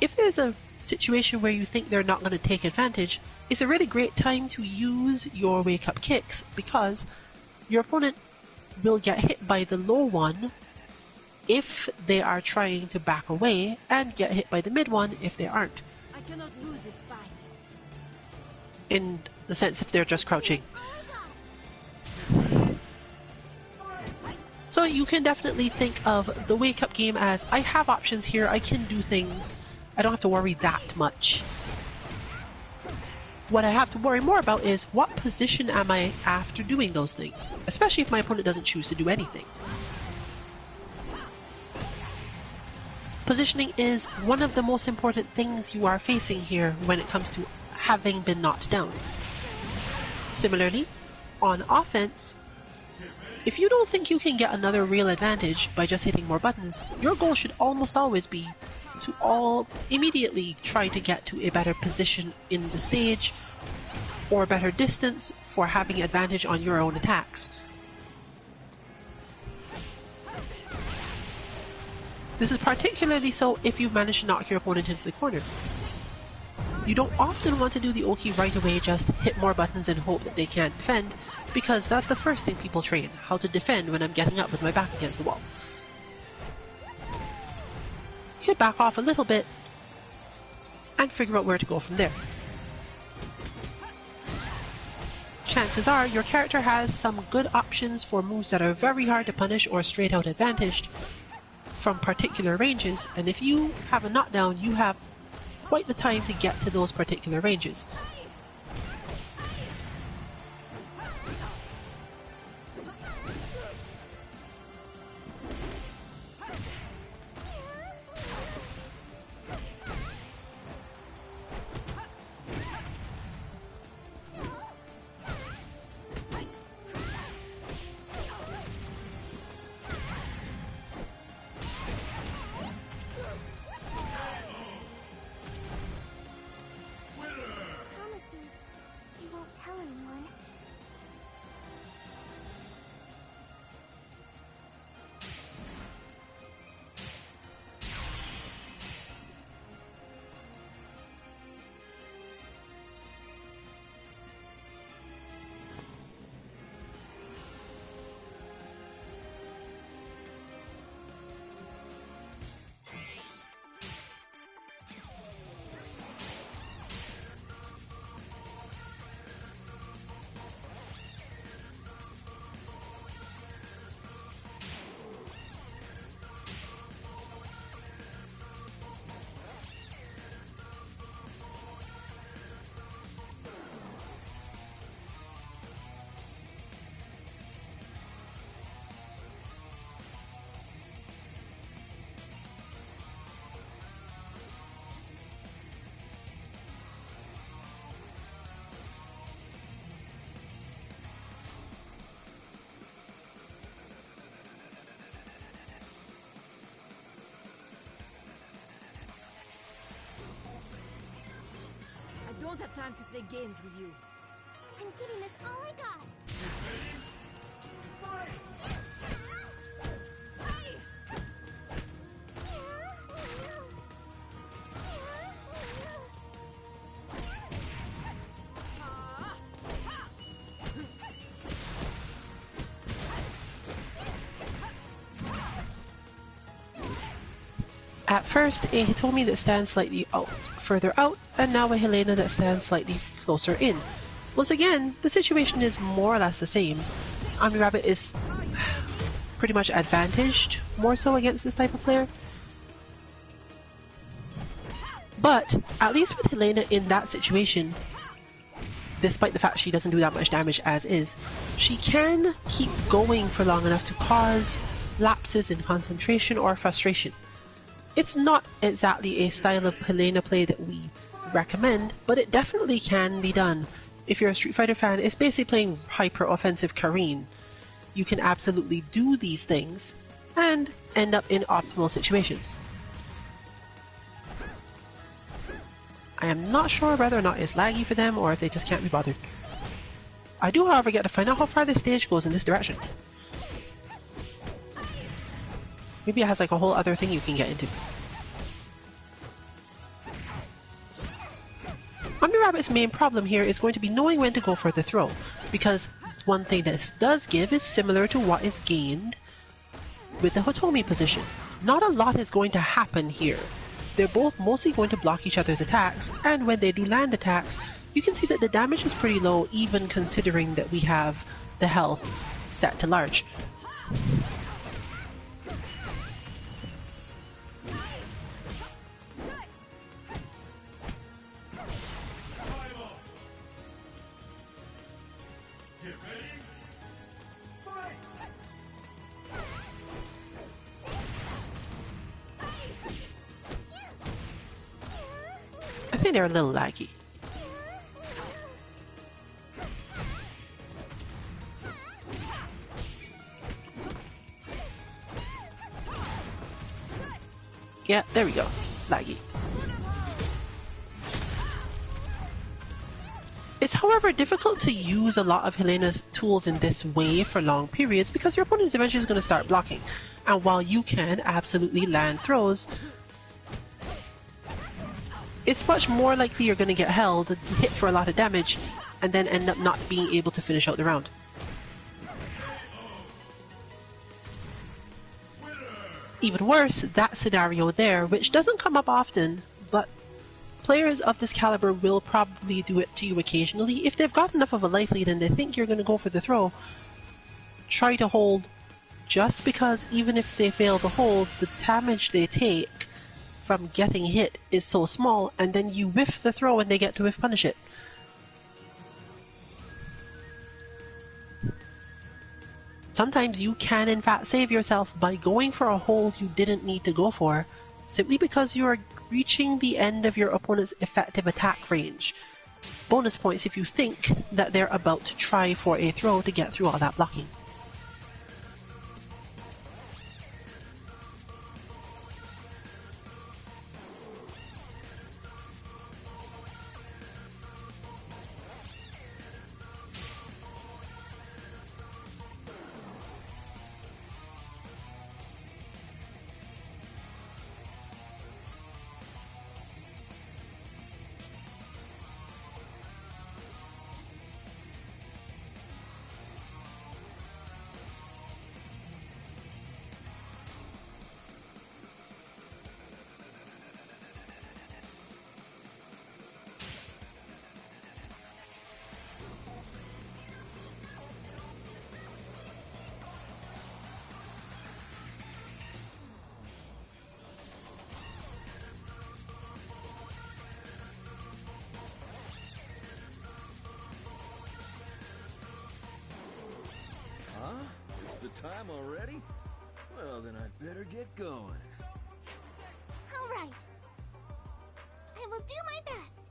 if there's a situation where you think they're not going to take advantage, it's a really great time to use your wake-up kicks, because your opponent will get hit by the low one if they are trying to back away, and get hit by the mid one if they aren't. I cannot lose this fight. In the sense if they're just crouching. So you can definitely think of the wake-up game as, I have options here, I can do things, I don't have to worry that much. What I have to worry more about is, what position am I after doing those things? Especially if my opponent doesn't choose to do anything. Positioning is one of the most important things you are facing here when it comes to having been knocked down. Similarly, on offense, if you don't think you can get another real advantage by just hitting more buttons, your goal should almost always be to immediately try to get to a better position in the stage, or better distance for having advantage on your own attacks. This is particularly so if you've managed to knock your opponent into the corner. You don't often want to do the Oki right away, just hit more buttons and hope that they can't defend, because that's the first thing people train, how to defend when I'm getting up with my back against the wall. You can back off a little bit and figure out where to go from there. Chances are your character has some good options for moves that are very hard to punish or straight out advantaged from particular ranges, and if you have a knockdown, you have quite the time to get to those particular ranges. don't have time to play games with you. I'm giving this all I got. At first, a Hitomi that stands slightly further out, and now a Helena that stands slightly closer in. Once again, the situation is more or less the same. Omni Rabbit is pretty much advantaged, more so against this type of player. But, at least with Helena in that situation, despite the fact she doesn't do that much damage as is, she can keep going for long enough to cause lapses in concentration or frustration. It's not exactly a style of Helena play that we recommend, but it definitely can be done. If you're a Street Fighter fan, it's basically playing hyper-offensive Karine. You can absolutely do these things and end up in optimal situations. I am not sure whether or not it's laggy for them or if they just can't be bothered. I do, however, get to find out how far this stage goes in this direction. Maybe it has like a whole other thing you can get into. Omni Rabbit's main problem here is going to be knowing when to go for the throw, because one thing this does give is similar to what is gained with the Hitomi position. Not a lot is going to happen here. They're both mostly going to block each other's attacks, and when they do land attacks, you can see that the damage is pretty low, even considering that we have the health set to large. I think they're a little laggy. Yeah, there we go. Laggy. It's however difficult to use a lot of Helena's tools in this way for long periods because your opponent is eventually going to start blocking. And while you can absolutely land throws, it's much more likely you're going to get held, hit for a lot of damage, and then end up not being able to finish out the round. Even worse, that scenario there, which doesn't come up often, but players of this caliber will probably do it to you occasionally. If they've got enough of a life lead and they think you're going to go for the throw, try to hold, just because even if they fail to hold, the damage they take from getting hit is so small, and then you whiff the throw and they get to whiff punish it. Sometimes you can in fact save yourself by going for a hold you didn't need to go for, simply because you are reaching the end of your opponent's effective attack range. Bonus points if you think that they're about to try for a throw to get through all that blocking. It's the time already? Well, then I'd better get going. All right. I will do my best.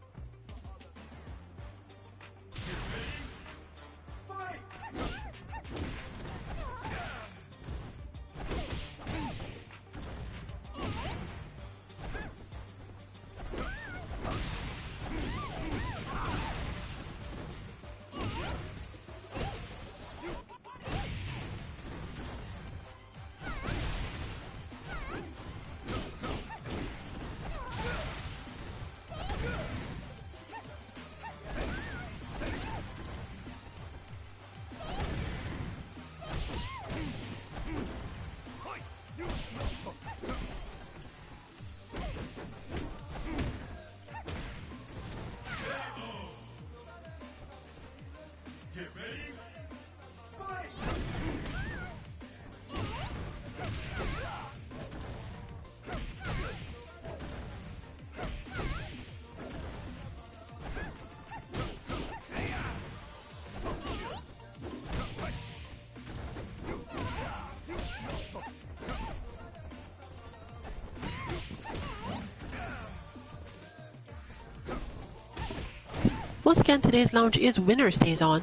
Once again, today's lounge is winner stays on.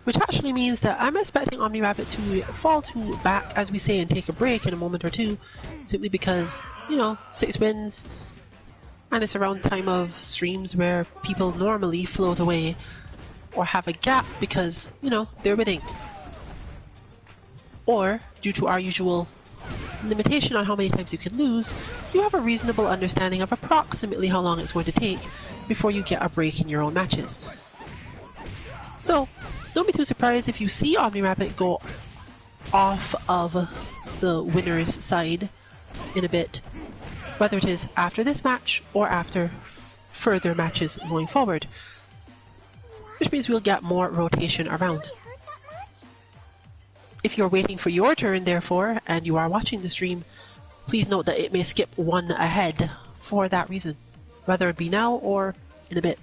Which actually means that I'm expecting Omni Rabbit to fall to back, as we say, and take a break in a moment or two, simply because, 6 wins, and it's around the time of streams where people normally float away or have a gap because, they're winning. Or, due to our usual limitation on how many times you can lose, you have a reasonable understanding of approximately how long it's going to take before you get a break in your own matches. So, don't be too surprised if you see Omni Rabbit go off of the winner's side in a bit, whether it is after this match or after further matches going forward, which means we'll get more rotation around. If you're waiting for your turn, therefore, and you are watching the stream, please note that it may skip one ahead for that reason, whether it be now or in a bit.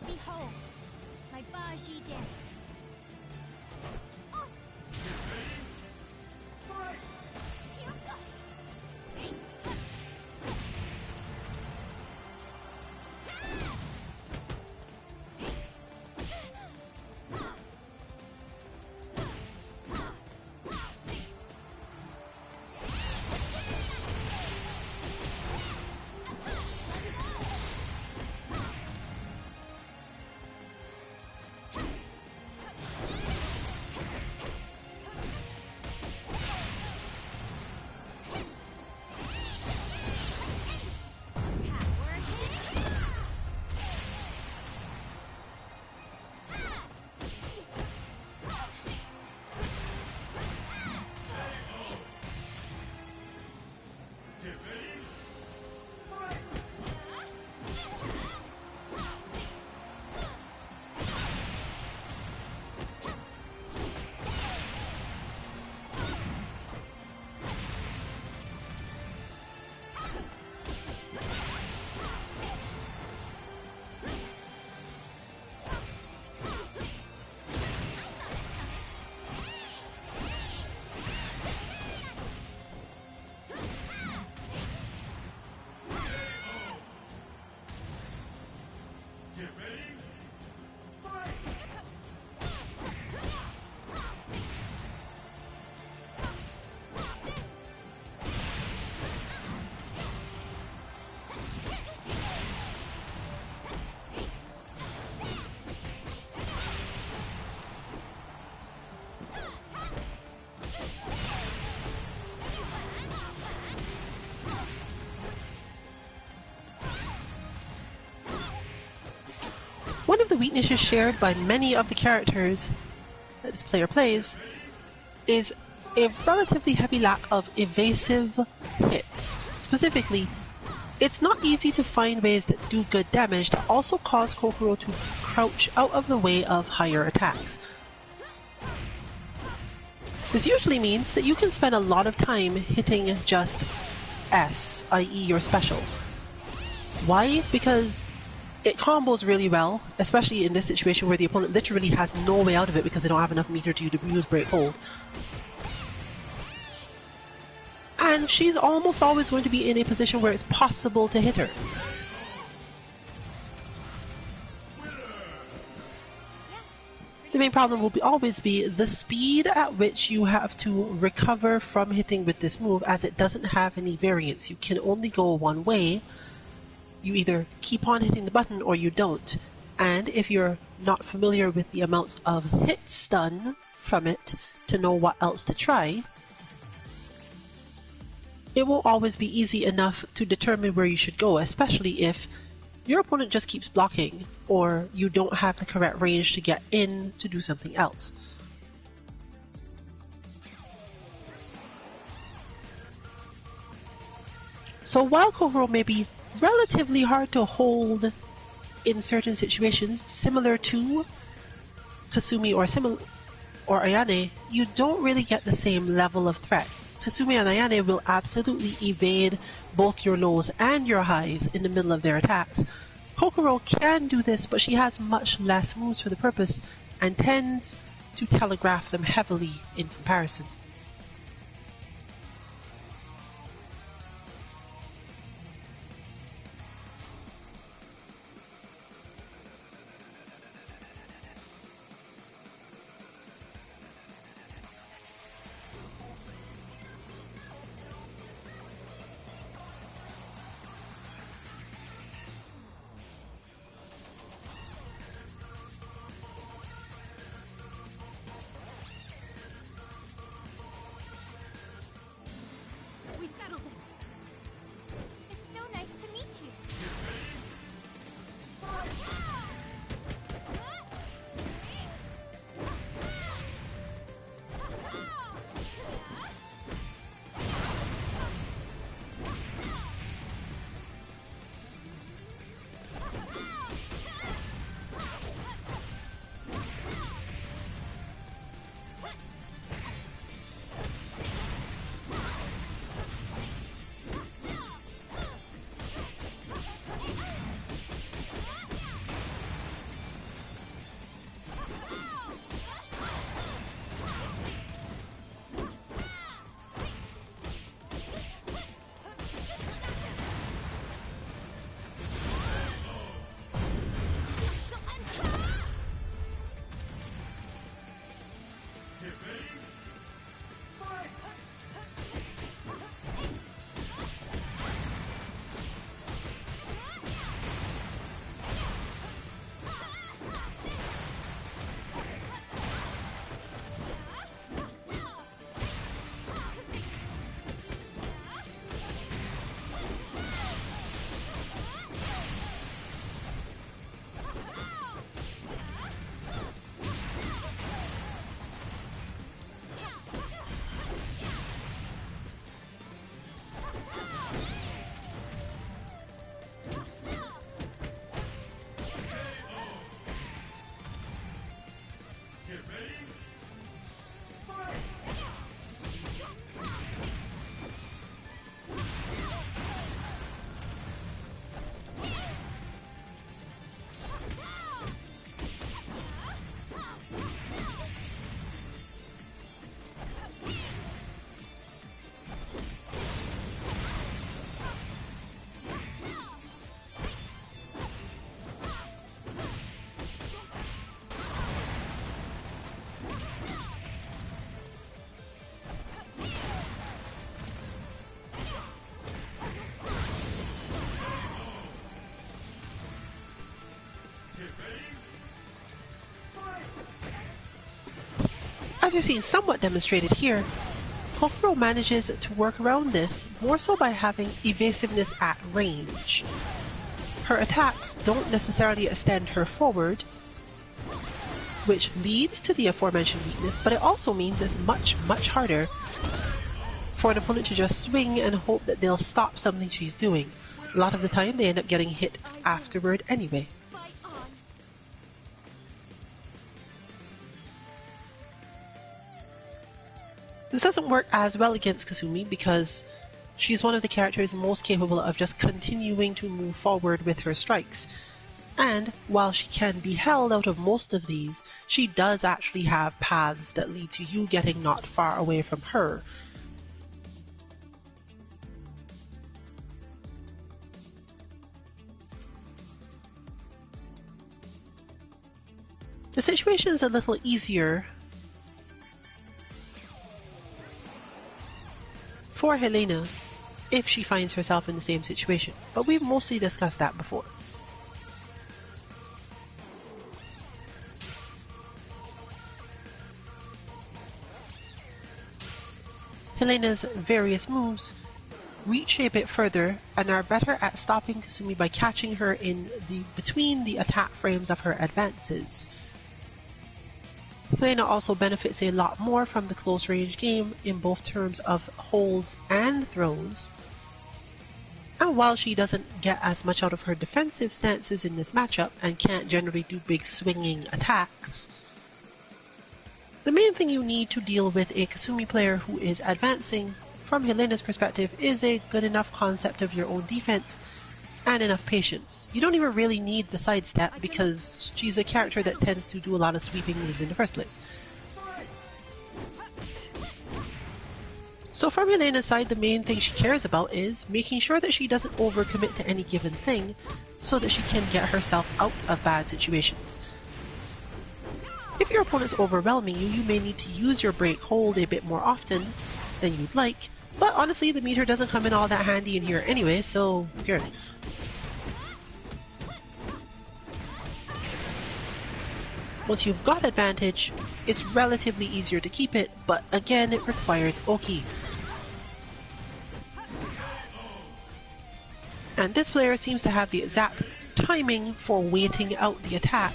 Behold, my Baji dance. One of the weaknesses shared by many of the characters that this player plays is a relatively heavy lack of evasive hits. Specifically, it's not easy to find ways that do good damage that also cause Kokoro to crouch out of the way of higher attacks. This usually means that you can spend a lot of time hitting just S, i.e. your special. Why? Because it combos really well, especially in this situation where the opponent literally has no way out of it because they don't have enough meter to use Break Hold. And she's almost always going to be in a position where it's possible to hit her. The main problem will always be the speed at which you have to recover from hitting with this move, as it doesn't have any variance. You can only go one way. You either keep on hitting the button or you don't. And if you're not familiar with the amounts of hit stun from it to know what else to try, it won't always be easy enough to determine where you should go, especially if your opponent just keeps blocking or you don't have the correct range to get in to do something else. So while Kokoro may be relatively hard to hold in certain situations, similar to Hasumi or Ayane, you don't really get the same level of threat. Hasumi and Ayane will absolutely evade both your lows and your highs in the middle of their attacks. Kokoro can do this, but she has much less moves for the purpose and tends to telegraph them heavily in comparison. We settle this. It's so nice to meet you. As you're seeing somewhat demonstrated here, Kokoro manages to work around this more so by having evasiveness at range. Her attacks don't necessarily extend her forward, which leads to the aforementioned weakness, but it also means it's much, much harder for an opponent to just swing and hope that they'll stop something she's doing. A lot of the time they end up getting hit afterward anyway. Fight on. This doesn't work as well against Kasumi because she's one of the characters most capable of just continuing to move forward with her strikes. And while she can be held out of most of these, she does actually have paths that lead to you getting not far away from her. The situation is a little easier for Helena if she finds herself in the same situation, but we've mostly discussed that before. Helena's various moves reach a bit further and are better at stopping Kasumi by catching her in between the attack frames of her advances. Helena also benefits a lot more from the close range game in both terms of holds and throws. And while she doesn't get as much out of her defensive stances in this matchup and can't generally do big swinging attacks, the main thing you need to deal with a Kasumi player who is advancing, from Helena's perspective, is a good enough concept of your own defense and enough patience. You don't even really need the sidestep because she's a character that tends to do a lot of sweeping moves in the first place. So from Helena's side, the main thing she cares about is making sure that she doesn't overcommit to any given thing so that she can get herself out of bad situations. If your opponent's overwhelming you, you may need to use your break hold a bit more often than you'd like, but honestly the meter doesn't come in all that handy in here anyway, so who cares? Once you've got advantage, it's relatively easier to keep it, but again it requires Oki. And this player seems to have the exact timing for waiting out the attack,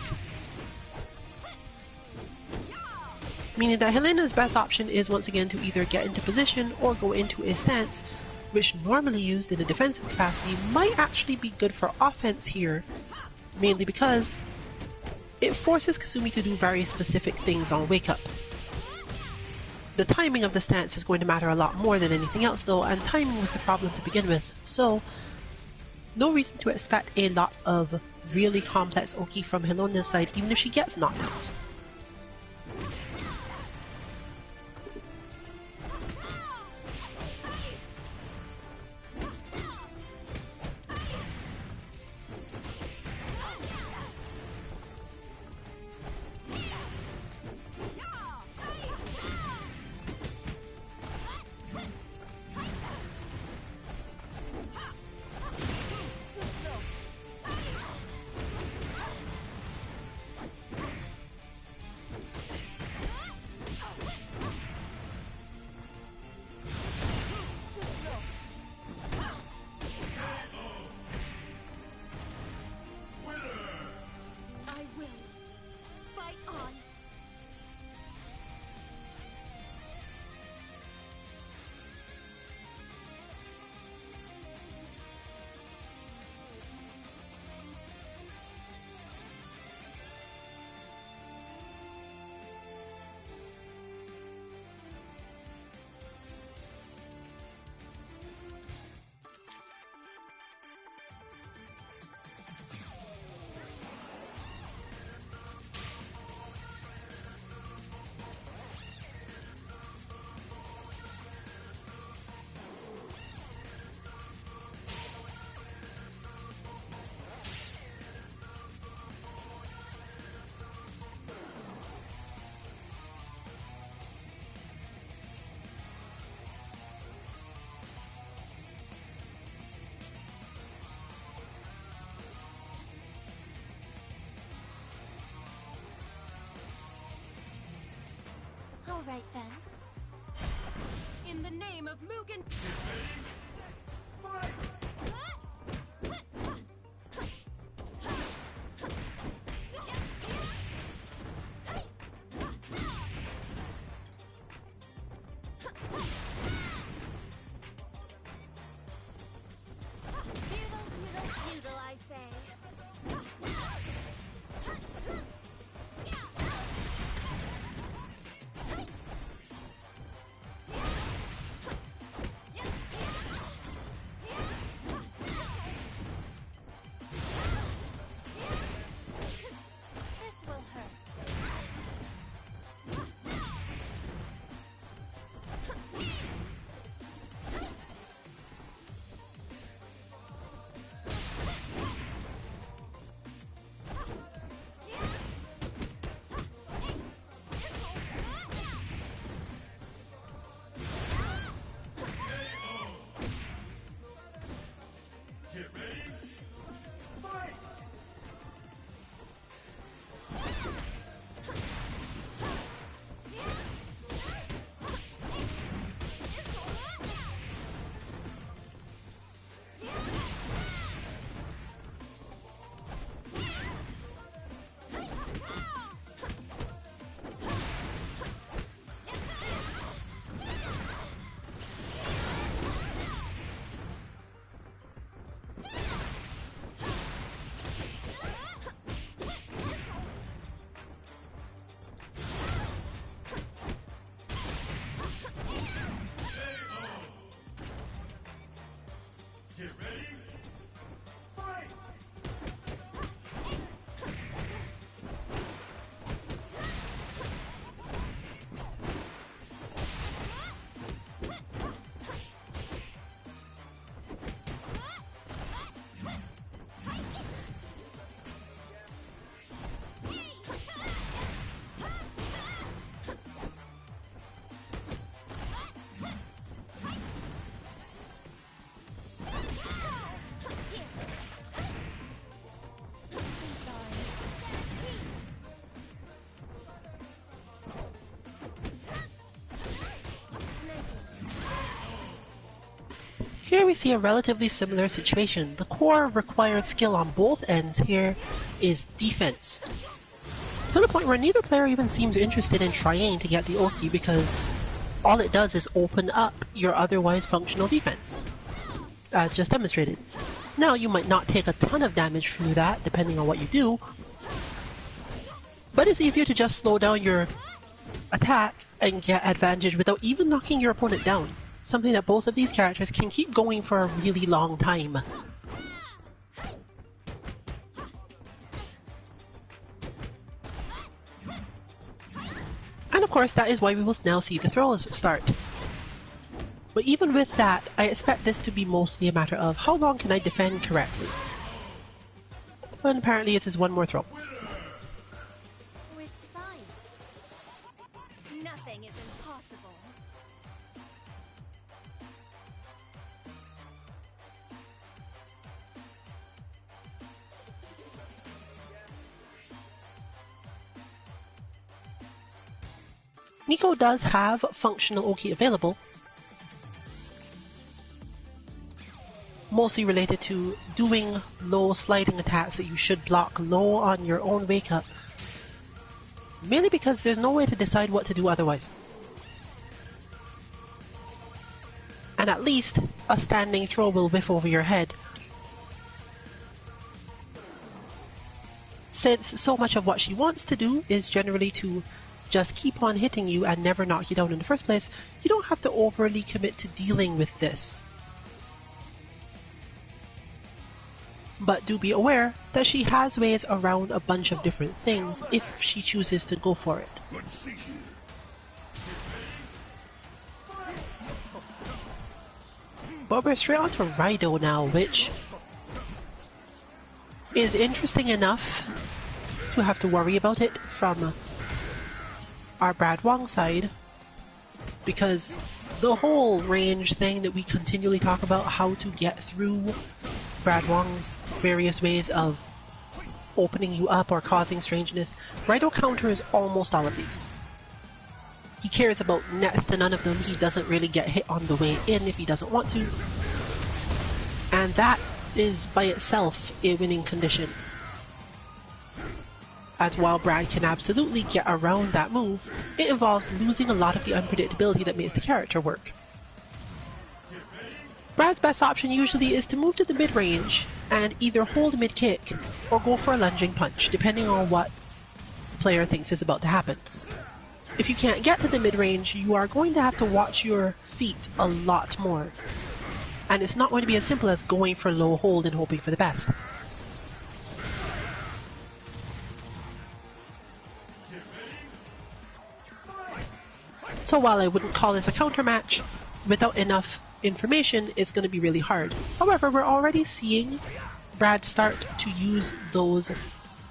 meaning that Helena's best option is once again to either get into position or go into a stance, which normally used in a defensive capacity might actually be good for offense here, mainly because it forces Kasumi to do very specific things on wake up. The timing of the stance is going to matter a lot more than anything else though, and timing was the problem to begin with, so no reason to expect a lot of really complex Oki from Helena's side even if she gets knockdowns. All right then. In the name of Mugen. Feudal, I say. Here we see a relatively similar situation. The core required skill on both ends here is defense. To the point where neither player even seems interested in trying to get the Oki because all it does is open up your otherwise functional defense, as just demonstrated. Now you might not take a ton of damage through that, depending on what you do, but it's easier to just slow down your attack and get advantage without even knocking your opponent down. Something that both of these characters can keep going for a really long time. And of course, that is why we will now see the throws start. But even with that, I expect this to be mostly a matter of how long can I defend correctly. And apparently it is one more throw. With science, nothing is impossible. Nico does have functional Oki available, mostly related to doing low sliding attacks that you should block low on your own wake up, mainly because there's no way to decide what to do otherwise. And at least a standing throw will whiff over your head, since so much of what she wants to do is generally to just keep on hitting you and never knock you down in the first place. You don't have to overly commit to dealing with this. But do be aware that she has ways around a bunch of different things if she chooses to go for it. Let's see here. But we're straight on to Raido now, which is interesting enough to have to worry about it from our Brad Wong side, because the whole range thing that we continually talk about, how to get through Brad Wong's various ways of opening you up or causing strangeness, Raido counters almost all of these. He cares about next to none of them. He doesn't really get hit on the way in if he doesn't want to, and that is by itself a winning condition. As while Brad can absolutely get around that move, it involves losing a lot of the unpredictability that makes the character work. Brad's best option usually is to move to the mid-range and either hold mid-kick or go for a lunging punch, depending on what the player thinks is about to happen. If you can't get to the mid-range, you are going to have to watch your feet a lot more. And it's not going to be as simple as going for low hold and hoping for the best. So while I wouldn't call this a counter match, without enough information, it's going to be really hard. However, we're already seeing Brad start to use those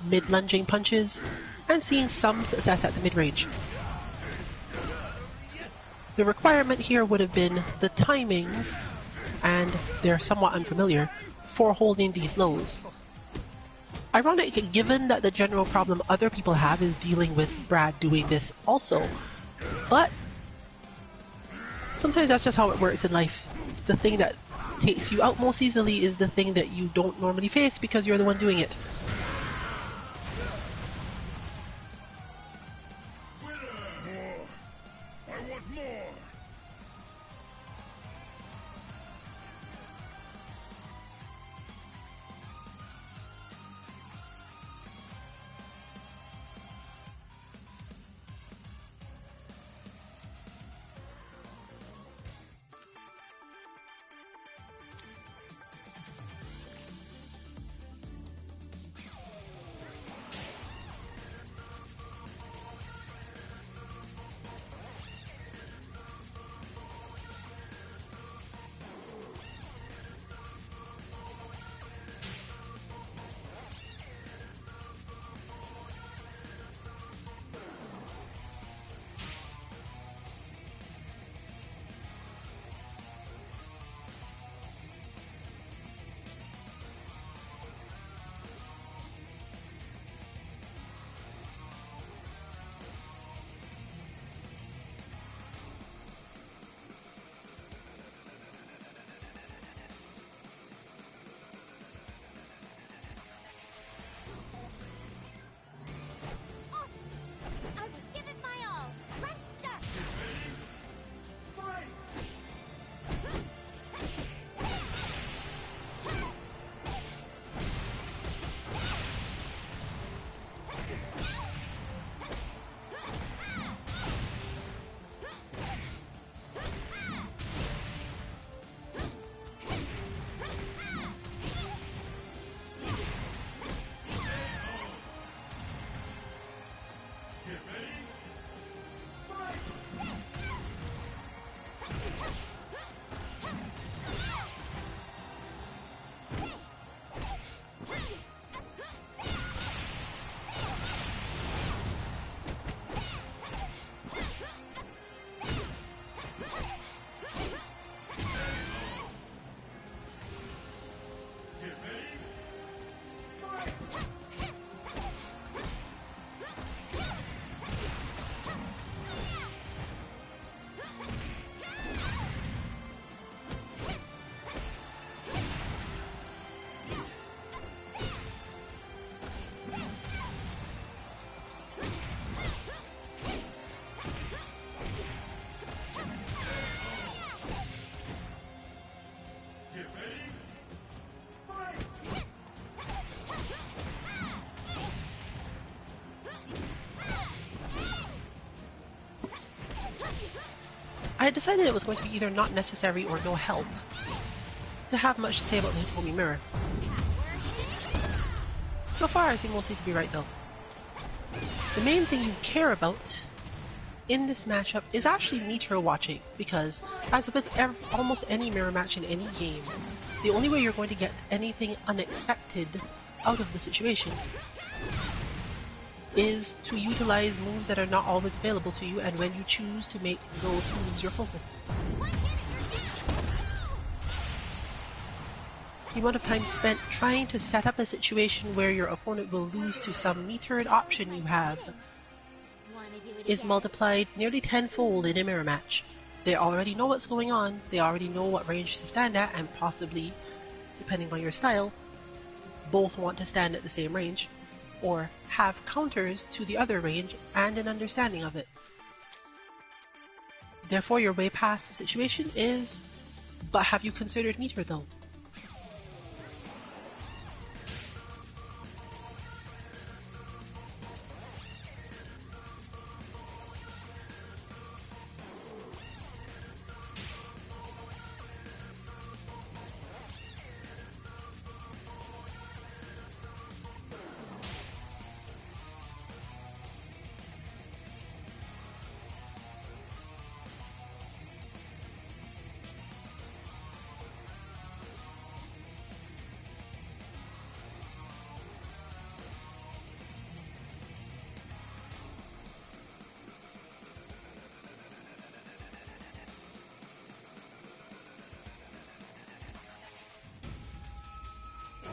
mid-lunging punches and seeing some success at the mid-range. The requirement here would have been the timings, and they're somewhat unfamiliar, for holding these lows. Ironic, given that the general problem other people have is dealing with Brad doing this also. But sometimes that's just how it works in life. The thing that takes you out most easily is the thing that you don't normally face because you're the one doing it. I want more. I decided it was going to be either not necessary or no help to have much to say about the Hitomi Mirror. So far, I seem mostly to be right though. The main thing you care about in this matchup is actually meter watching, because as with almost any mirror match in any game, the only way you're going to get anything unexpected out of the situation is to utilize moves that are not always available to you, and when you choose to make those moves your focus. The amount of time spent trying to set up a situation where your opponent will lose to some metered option you have is multiplied nearly tenfold in a mirror match. They already know what's going on, they already know what range to stand at, and possibly, depending on your style, both want to stand at the same range, or have counters to the other range and an understanding of it. Therefore, your way past the situation is, but have you considered meter though?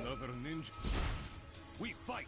Another ninja. We fight!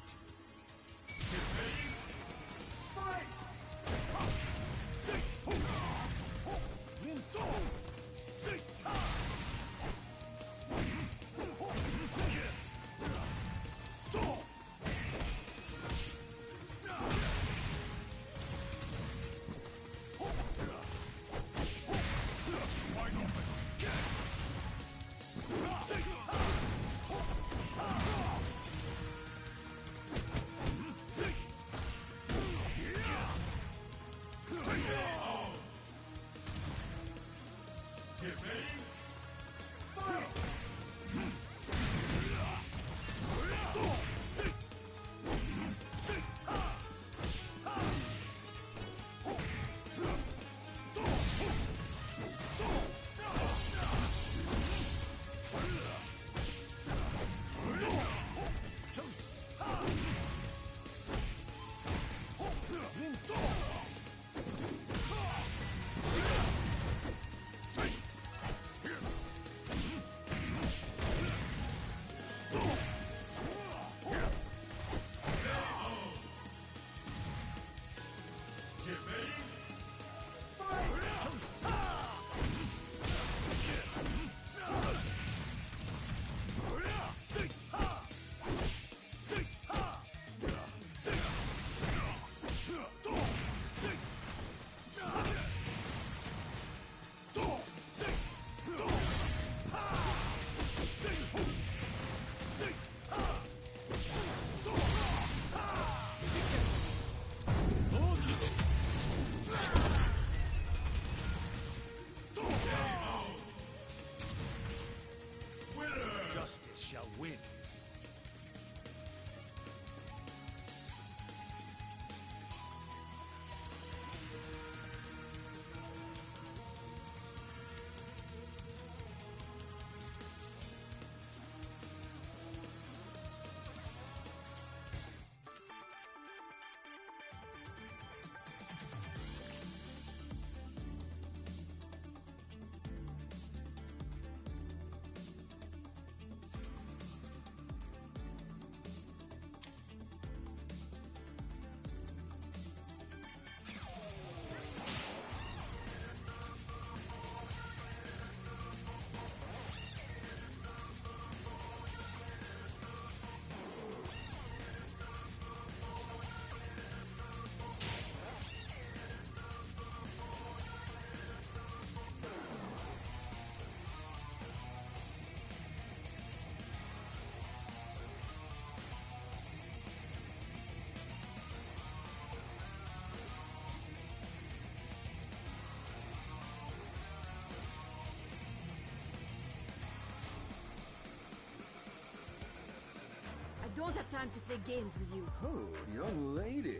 don't have time to play games with you. Oh, young lady.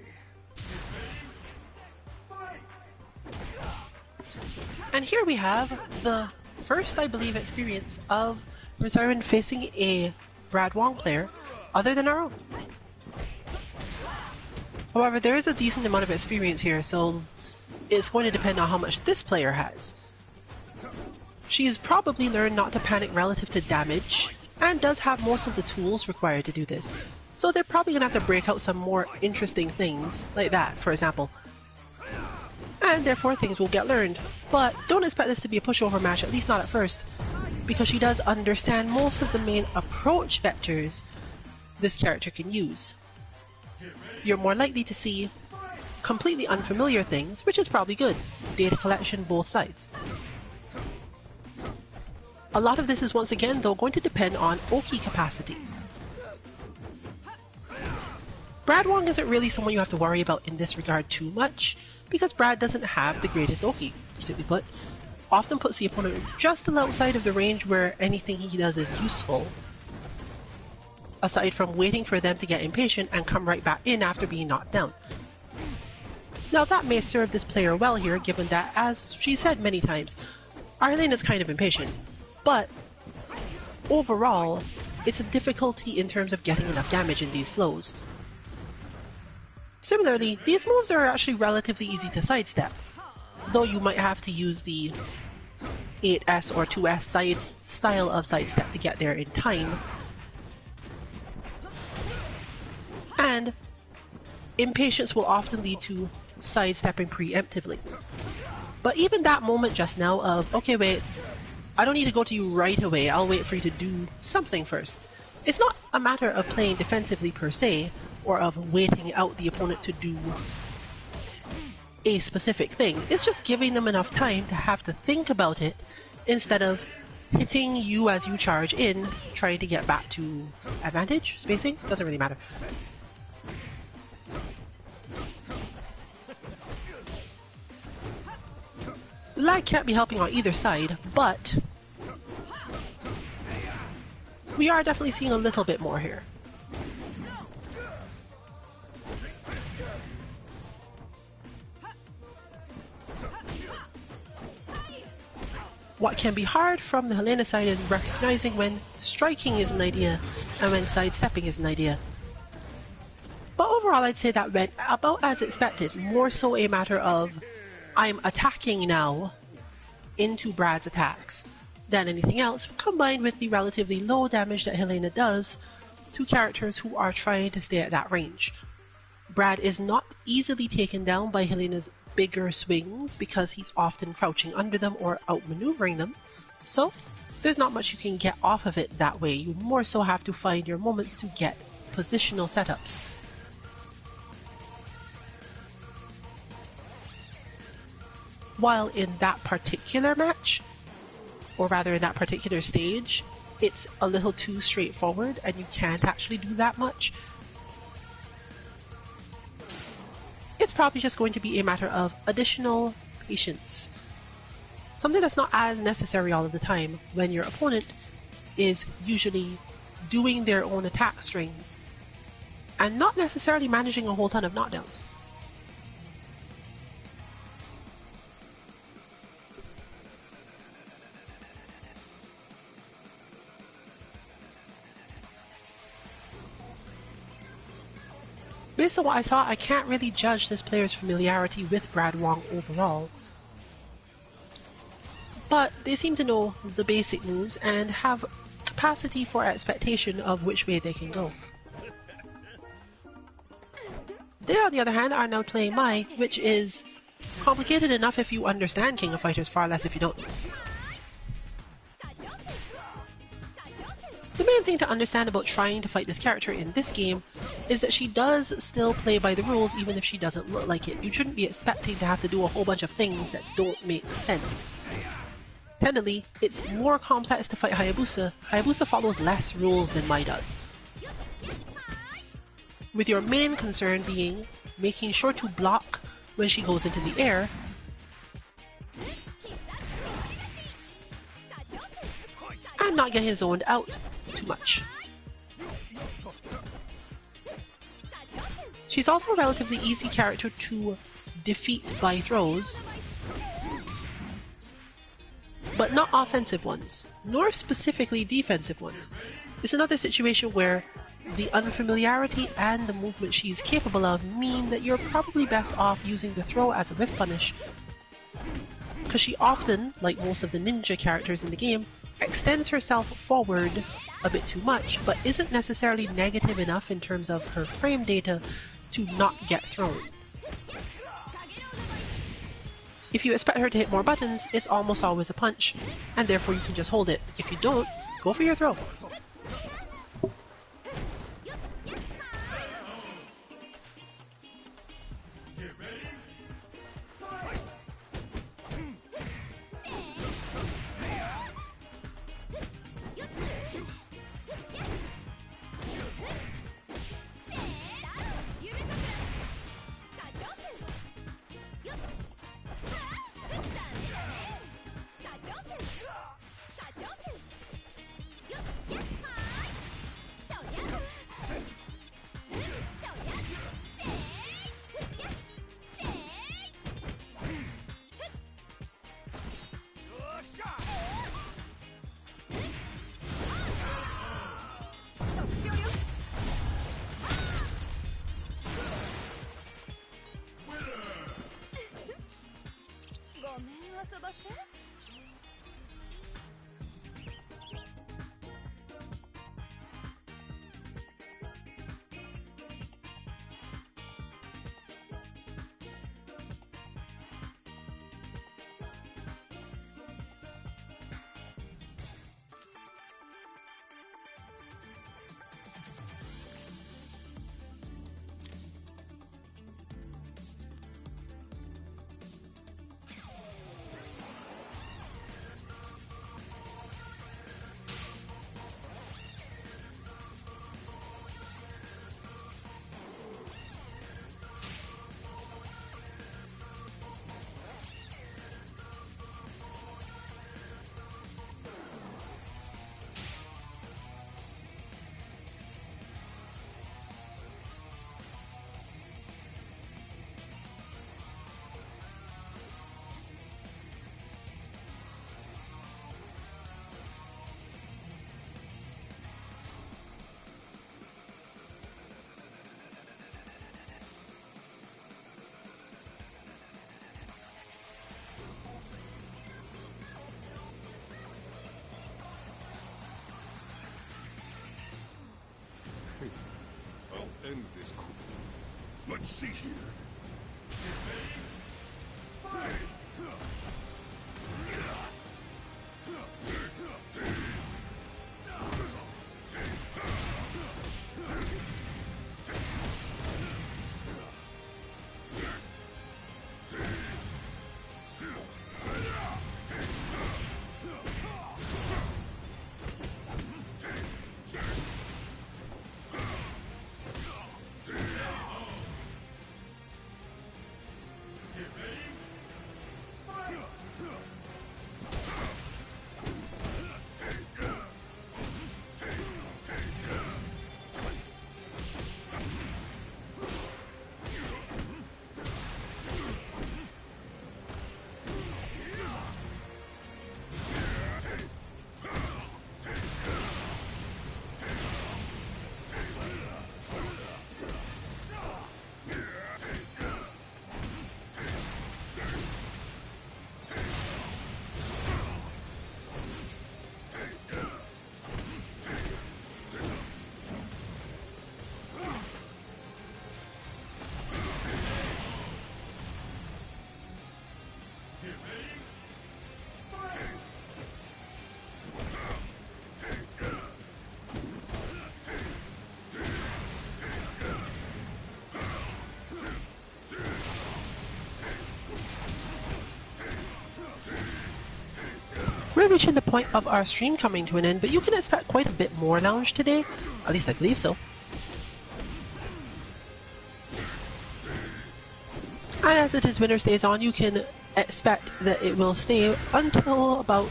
And here we have the first, I believe, experience of Reservin facing a Brad Wong player other than our own. However, there is a decent amount of experience here, so it's going to depend on how much this player has. She has probably learned not to panic relative to damage, and does have most of the tools required to do this. So they're probably going to have to break out some more interesting things, like that, for example. And therefore things will get learned. But don't expect this to be a pushover match, at least not at first, because she does understand most of the main approach vectors this character can use. You're more likely to see completely unfamiliar things, which is probably good. Data collection both sides. A lot of this is once again though going to depend on Oki capacity. Brad Wong isn't really someone you have to worry about in this regard too much, because Brad doesn't have the greatest Oki, simply put. Often puts the opponent just a little outside of the range where anything he does is useful, aside from waiting for them to get impatient and come right back in after being knocked down. Now that may serve this player well here, given that, as she said many times, Arlene is kind of impatient. But overall, it's a difficulty in terms of getting enough damage in these flows. Similarly, these moves are actually relatively easy to sidestep, though you might have to use the 8S or 2S style of sidestep to get there in time. And impatience will often lead to sidestepping preemptively. But even that moment just now of, okay wait, I don't need to go to you right away, I'll wait for you to do something first. It's not a matter of playing defensively per se, or of waiting out the opponent to do a specific thing. It's just giving them enough time to have to think about it, instead of hitting you as you charge in, trying to get back to advantage, spacing, doesn't really matter. The lag can't be helping on either side, but we are definitely seeing a little bit more here. What can be hard from the Helena side is recognizing when striking is an idea and when sidestepping is an idea. But overall I'd say that went about as expected, more so a matter of I'm attacking now into Brad's attacks than anything else, combined with the relatively low damage that Helena does to characters who are trying to stay at that range. Brad is not easily taken down by Helena's bigger swings because he's often crouching under them or outmaneuvering them, so there's not much you can get off of it that way. You more so have to find your moments to get positional setups. While in that particular match, or rather in that particular stage, it's a little too straightforward and you can't actually do that much. It's probably just going to be a matter of additional patience. Something that's not as necessary all of the time when your opponent is usually doing their own attack strings and not necessarily managing a whole ton of knockdowns. Based on what I saw, I can't really judge this player's familiarity with Brad Wong overall. But they seem to know the basic moves and have capacity for expectation of which way they can go. They, on the other hand, are now playing Mai, which is complicated enough if you understand King of Fighters, far less if you don't. The main thing to understand about trying to fight this character in this game is that she does still play by the rules even if she doesn't look like it. You shouldn't be expecting to have to do a whole bunch of things that don't make sense. Tentatively, it's more complex to fight Hayabusa. Hayabusa follows less rules than Mai does, with your main concern being making sure to block when she goes into the air, and not getting zoned out too much. She's also a relatively easy character to defeat by throws, but not offensive ones, nor specifically defensive ones. It's another situation where the unfamiliarity and the movement she's capable of mean that you're probably best off using the throw as a whiff punish, because she often, like most of the ninja characters in the game, extends herself forward a bit too much, but isn't necessarily negative enough in terms of her frame data to not get thrown. If you expect her to hit more buttons, it's almost always a punch, and therefore you can just hold it. If you don't, go for your throw. I'll end this coup. Let's see here. We're reaching the point of our stream coming to an end, but you can expect quite a bit more lounge today. At least I believe so. And as it is Winter Stays On, you can expect that it will stay until about,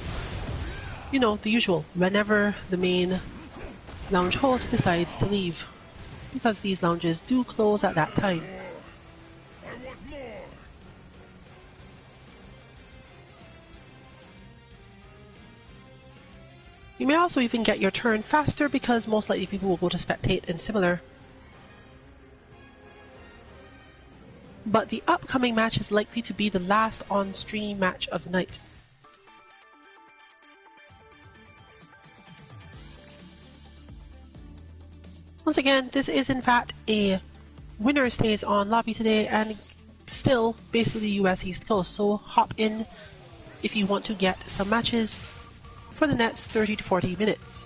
the usual, whenever the main lounge host decides to leave. because these lounges do close at that time. I want more. You may also even get your turn faster because most likely people will go to spectate and similar. But the upcoming match is likely to be the last on-stream match of the night. Once again, this is in fact a winner stays on lobby today and still basically US East Coast, so hop in if you want to get some matches for the next 30 to 40 minutes,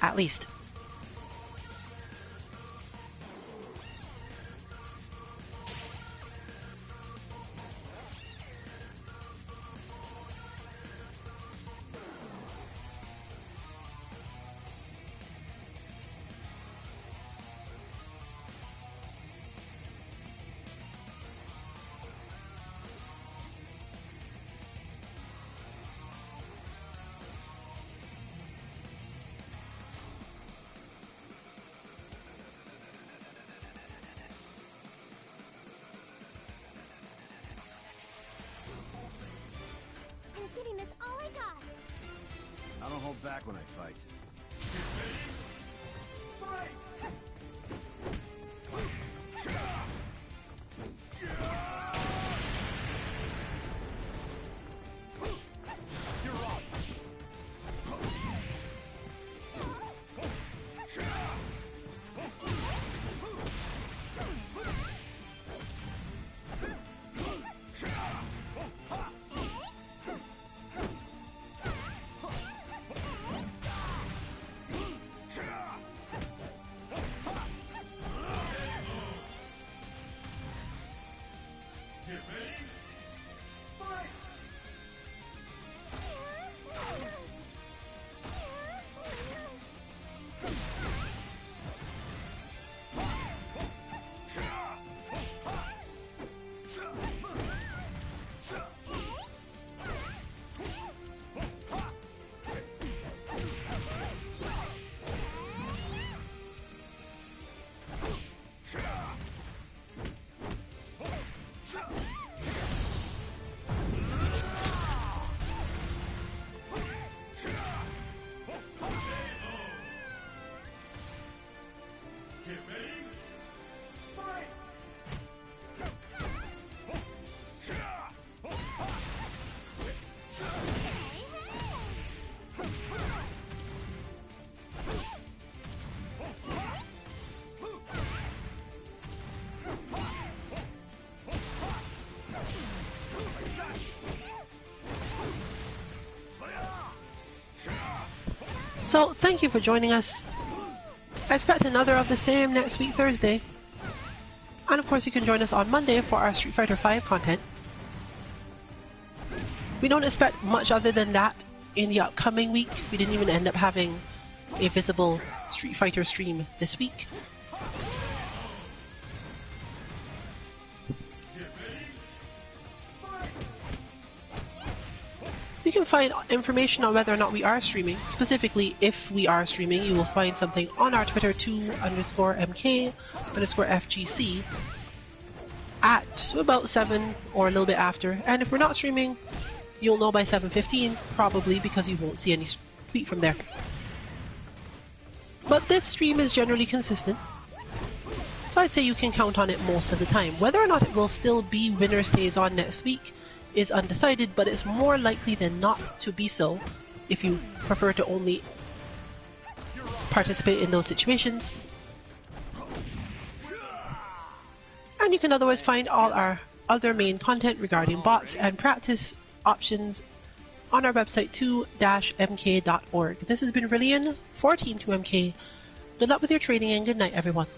at least. I'm giving this all I got. I don't hold back when I fight. So, thank you for joining us. I expect another of the same next week, Thursday. And of course, you can join us on Monday for our Street Fighter V content. We don't expect much other than that in the upcoming week. We didn't even end up having a visible Street Fighter stream this week. You can find information on whether or not we are streaming. Specifically, if we are streaming, you will find something on our Twitter 2_MK_FGC at about 7 or a little bit after. And if we're not streaming, you'll know by 7:15, probably, because you won't see any tweet from there. But this stream is generally consistent, so I'd say you can count on it most of the time. Whether or not it will still be Winner Stays On next week is undecided, but it's more likely than not to be so if you prefer to only participate in those situations. And you can otherwise find all our other main content regarding bots and practice options on our website 2-mk.org. This has been Rillian for Team 2MK. Good luck with your training and good night, everyone.